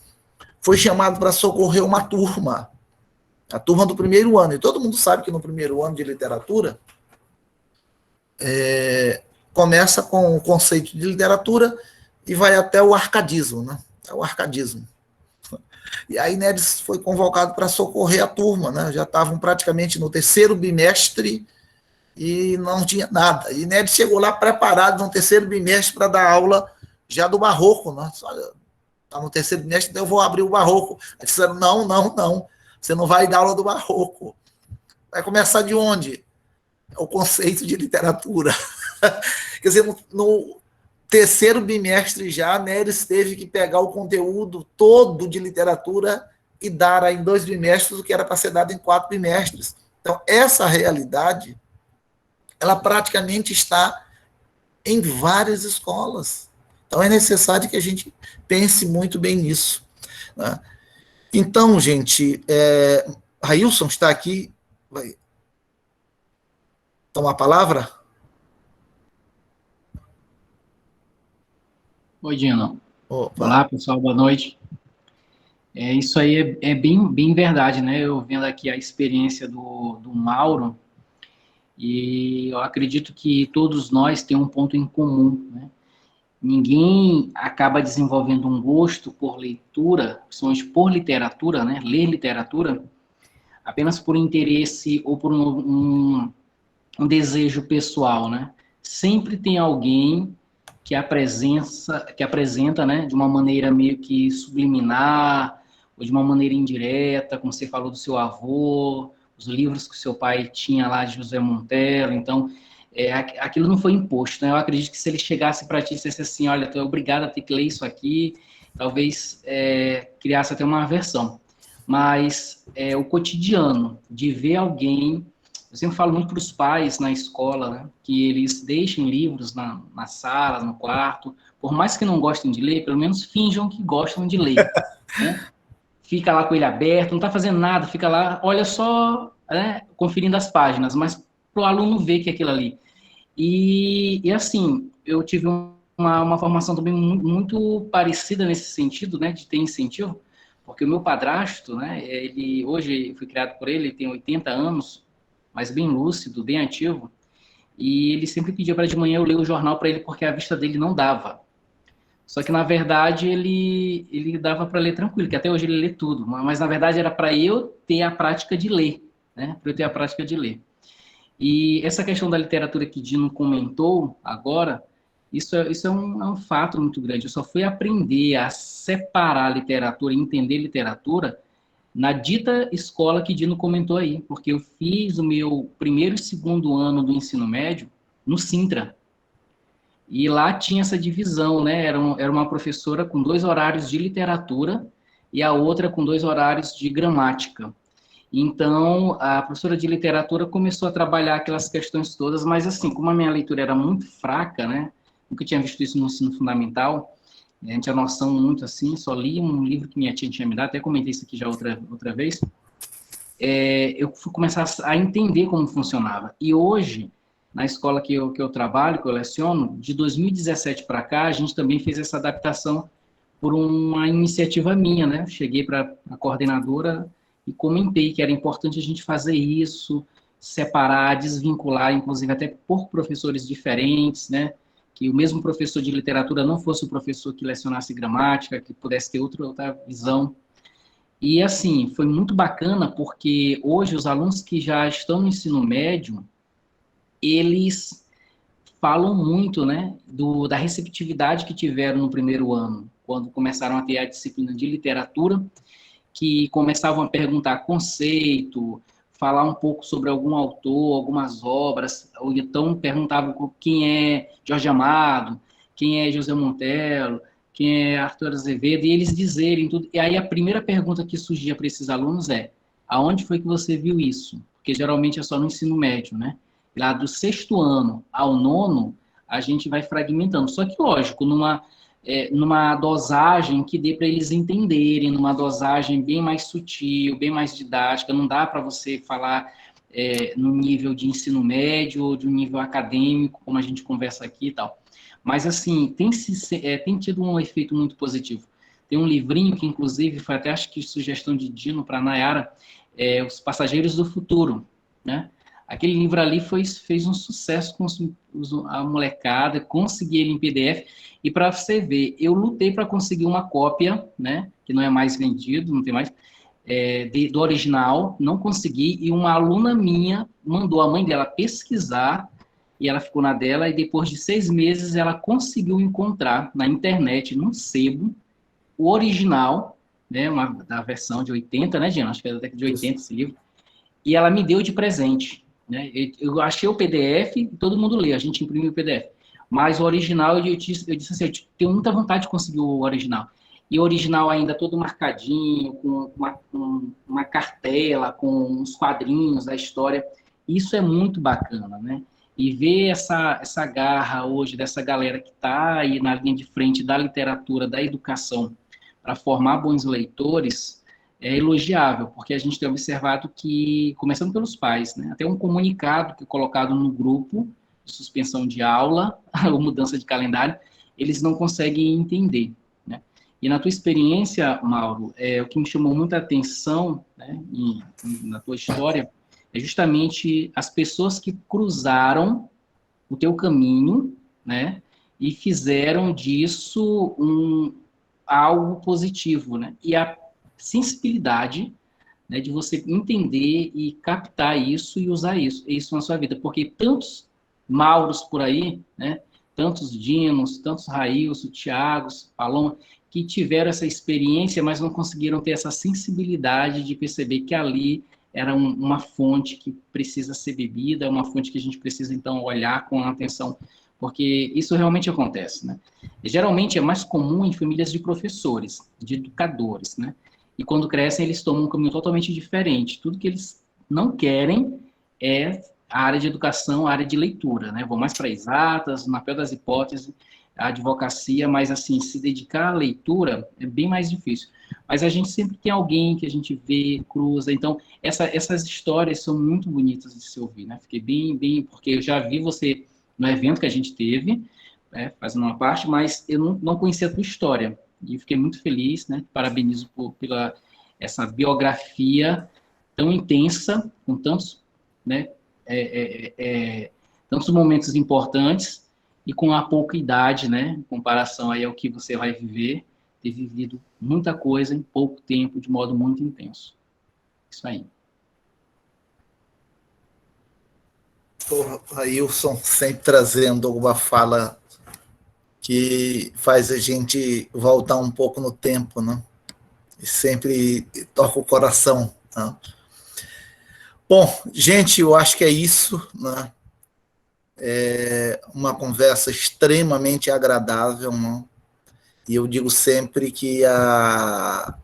foi chamado para socorrer uma turma, a turma do primeiro ano. E todo mundo sabe que no primeiro ano de literatura, começa com o conceito de literatura e vai até o arcadismo, né? É o arcadismo. E aí Neres foi convocado para socorrer a turma, né? Já estavam praticamente no 3º bimestre e não tinha nada. E Neres chegou lá preparado no 3º bimestre para dar aula já do barroco, né? Está no 3º bimestre, então eu vou abrir o barroco. Aí disseram, não, você não vai dar aula do barroco. Vai começar de onde? O conceito de literatura. Quer dizer, no 3º bimestre já, Neres teve que pegar o conteúdo todo de literatura e dar em 2 bimestres o que era para ser dado em 4 bimestres. Então, essa realidade, ela praticamente está em várias escolas. Então, é necessário que a gente pense muito bem nisso, né? Então, gente, Railson está aqui, vai tomar a palavra? Oi, Dino. Opa. Olá, pessoal, boa noite. Isso aí é bem verdade, né? Eu vendo aqui a experiência do Mauro, e eu acredito que todos nós temos um ponto em comum, né? Ninguém acaba desenvolvendo um gosto por leitura, principalmente por literatura, né? Ler literatura, apenas por interesse ou por um desejo pessoal, né? Sempre tem alguém que apresenta, né, de uma maneira meio que subliminar, ou de uma maneira indireta, como você falou do seu avô, os livros que o seu pai tinha lá de José Montero. Então, aquilo não foi imposto, né? Eu acredito que se ele chegasse para ti e dissesse assim, olha, tu é obrigado a ter que ler isso aqui, talvez criasse até uma aversão. mas o cotidiano, de ver alguém. Eu sempre falo muito para os pais na escola, né, que eles deixem livros na sala, no quarto, por mais que não gostem de ler, pelo menos finjam que gostam de ler, né? Fica lá com ele aberto, não está fazendo nada, fica lá, olha só, né, conferindo as páginas, mas para o aluno ver que é aquilo ali. E assim, eu tive uma formação também muito parecida nesse sentido, né, de ter incentivo, porque o meu padrasto, né, hoje fui criado por ele tem 80 anos, mas bem lúcido, bem ativo, e ele sempre pedia para de manhã eu ler o jornal para ele porque a vista dele não dava. Só que, na verdade, ele dava para ler tranquilo, que até hoje ele lê tudo, mas, na verdade, era para eu ter a prática de ler, né? Para eu ter a prática de ler. E essa questão da literatura que Dino comentou agora, isso é um fato muito grande. Eu só fui aprender a separar literatura e entender literatura na dita escola que Dino comentou aí, porque eu fiz o meu primeiro e segundo ano do ensino médio no Sintra. E lá tinha essa divisão, né? Era uma professora com 2 horários de literatura e a outra com 2 horários de gramática. Então, a professora de literatura começou a trabalhar aquelas questões todas, mas assim, como a minha leitura era muito fraca, né? Nunca tinha visto isso no ensino fundamental, a gente tinha noção muito assim, só li um livro que minha tia tinha me dado, até comentei isso aqui já outra vez, eu fui começar a entender como funcionava. E hoje, na escola que eu trabalho, que eu leciono, de 2017 para cá, a gente também fez essa adaptação por uma iniciativa minha, né? Cheguei para a coordenadora e comentei que era importante a gente fazer isso, separar, desvincular, inclusive até por professores diferentes, né? Que o mesmo professor de literatura não fosse o professor que lecionasse gramática, que pudesse ter outra visão. E, assim, foi muito bacana, porque hoje os alunos que já estão no ensino médio, eles falam muito, né, da receptividade que tiveram no primeiro ano, quando começaram a ter a disciplina de literatura, que começavam a perguntar conceito, falar um pouco sobre algum autor, algumas obras, ou então perguntavam quem é Jorge Amado, quem é José Monteiro, quem é Arthur Azevedo, e eles dizerem tudo. E aí a primeira pergunta que surgia para esses alunos é: aonde foi que você viu isso? Porque geralmente é só no ensino médio, né? Lá do 6º ano ao 9º, a gente vai fragmentando. Só que, lógico, numa dosagem que dê para eles entenderem, numa dosagem bem mais sutil, bem mais didática. Não dá para você falar no nível de ensino médio ou de um nível acadêmico, como a gente conversa aqui e tal. Mas, assim, tem tido um efeito muito positivo. Tem um livrinho que, inclusive, foi até, acho que, sugestão de Dino para a Nayara, Os Passageiros do Futuro, né? Aquele livro ali fez um sucesso com a molecada, consegui ele em PDF, e para você ver, eu lutei para conseguir uma cópia, né, que não é mais vendido, não tem mais, do original, não consegui, e uma aluna minha mandou a mãe dela pesquisar, e ela ficou na dela, e depois de 6 meses ela conseguiu encontrar na internet, num sebo, o original, né, da versão de 80, né, Diana? Acho que é da década de 80 esse livro, e ela me deu de presente. Né? Eu achei o PDF, todo mundo lê, a gente imprimiu o PDF. Mas o original, eu disse assim, eu tenho muita vontade de conseguir o original. E o original ainda todo marcadinho, com uma cartela, com os quadrinhos da história. Isso é muito bacana, né? E ver essa garra hoje dessa galera que está aí na linha de frente da literatura, da educação, para formar bons leitores, é elogiável, porque a gente tem observado que, começando pelos pais, né, até um comunicado que é colocado no grupo de suspensão de aula ou mudança de calendário, eles não conseguem entender. Né? E na tua experiência, Mauro, o que me chamou muita atenção, né, na tua história é justamente as pessoas que cruzaram o teu caminho, né, e fizeram disso algo positivo, né? E a sensibilidade, né, de você entender e captar isso e usar isso na sua vida, porque tantos Mauros por aí, né, tantos Dinos, tantos Railson, Thiagos, Paloma, que tiveram essa experiência, mas não conseguiram ter essa sensibilidade de perceber que ali era uma fonte que precisa ser bebida, uma fonte que a gente precisa, então, olhar com atenção, porque isso realmente acontece, né? E, geralmente é mais comum em famílias de professores, de educadores, né? e quando crescem eles tomam um caminho totalmente diferente. Tudo que eles não querem é a área de educação, a área de leitura, né? Vão mais para exatas, na pior das hipóteses, a advocacia, mas assim, se dedicar à leitura é bem mais difícil. Mas a gente sempre tem alguém que a gente vê, cruza, então essas histórias são muito bonitas de se ouvir, né? Fiquei bem, porque eu já vi você no evento que a gente teve, né, fazendo uma parte, mas eu não conhecia a tua história, e fiquei muito feliz, né? Parabenizo pela essa biografia tão intensa, com tantos, né, tantos momentos importantes, e com a pouca idade, né, em comparação aí ao que você vai viver, ter vivido muita coisa em pouco tempo, de modo muito intenso. Isso aí. Ailson sempre trazendo alguma fala que faz a gente voltar um pouco no tempo, né? E sempre toca o coração, né? Bom, gente, eu acho que é isso, né? É uma conversa extremamente agradável, né? E eu digo sempre que a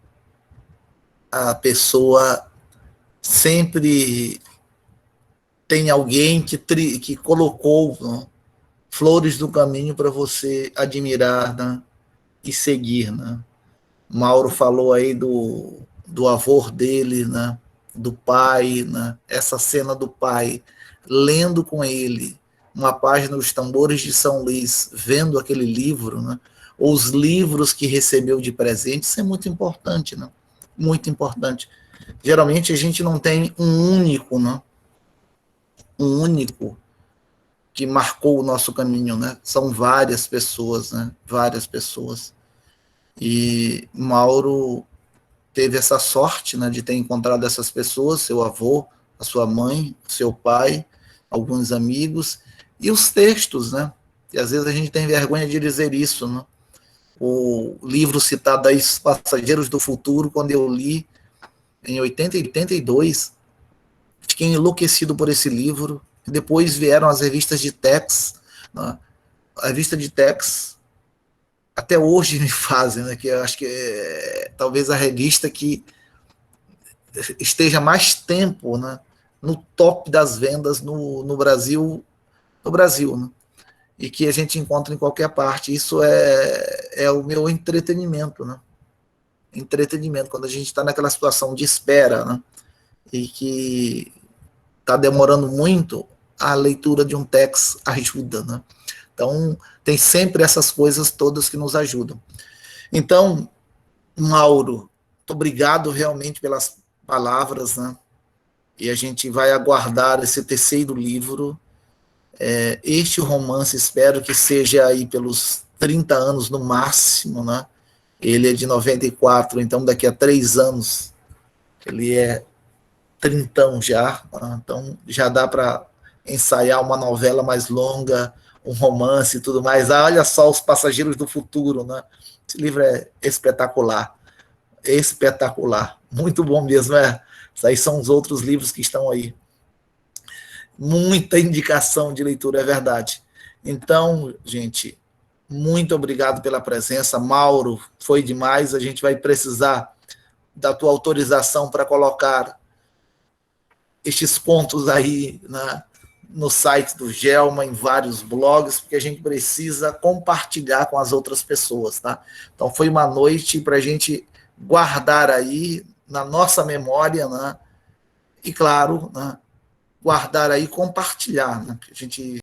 pessoa sempre tem alguém que colocou, né, flores no caminho para você admirar, né, e seguir, né? Mauro falou aí do avô dele, né, do pai, né, essa cena do pai lendo com ele uma página dos Tambores de São Luís, vendo aquele livro, né, ou os livros que recebeu de presente, isso é muito importante, né? Muito importante. Geralmente a gente não tem um único que marcou o nosso caminho, né? São várias pessoas, né? Várias pessoas. E Mauro teve essa sorte, né, de ter encontrado essas pessoas, seu avô, a sua mãe, seu pai, alguns amigos, e os textos, né? E às vezes a gente tem vergonha de dizer isso, né? O livro citado aí, Os Passageiros do Futuro, quando eu li em 82, fiquei enlouquecido por esse livro. E depois vieram as revistas de Tex, né? A revista de Tex até hoje me fazem, né, que eu acho que é talvez a revista que esteja mais tempo, né, no top das vendas no Brasil, né, e que a gente encontra em qualquer parte. Isso é o meu entretenimento, né? Entretenimento, quando a gente está naquela situação de espera, né, e que está demorando muito, a leitura de um Tex ajuda, né? Então, tem sempre essas coisas todas que nos ajudam. Então, Mauro, muito obrigado realmente pelas palavras, né? E a gente vai aguardar esse terceiro livro. Este romance, espero que seja aí pelos 30 anos no máximo, né? Ele é de 94, então daqui a 3 anos ele é trintão já, né? Então já dá para ensaiar uma novela mais longa, um romance e tudo mais. Olha só, Os Passageiros do Futuro, né? Esse livro é espetacular, espetacular, muito bom mesmo, Esses aí são os outros livros que estão aí. Muita indicação de leitura, é verdade. Então, gente, muito obrigado pela presença. Mauro, foi demais. A gente vai precisar da tua autorização para colocar estes contos aí, né, no site do Gelma, em vários blogs, porque a gente precisa compartilhar com as outras pessoas, tá? Então foi uma noite para a gente guardar aí na nossa memória, né? E claro, né, guardar aí, compartilhar, né? A gente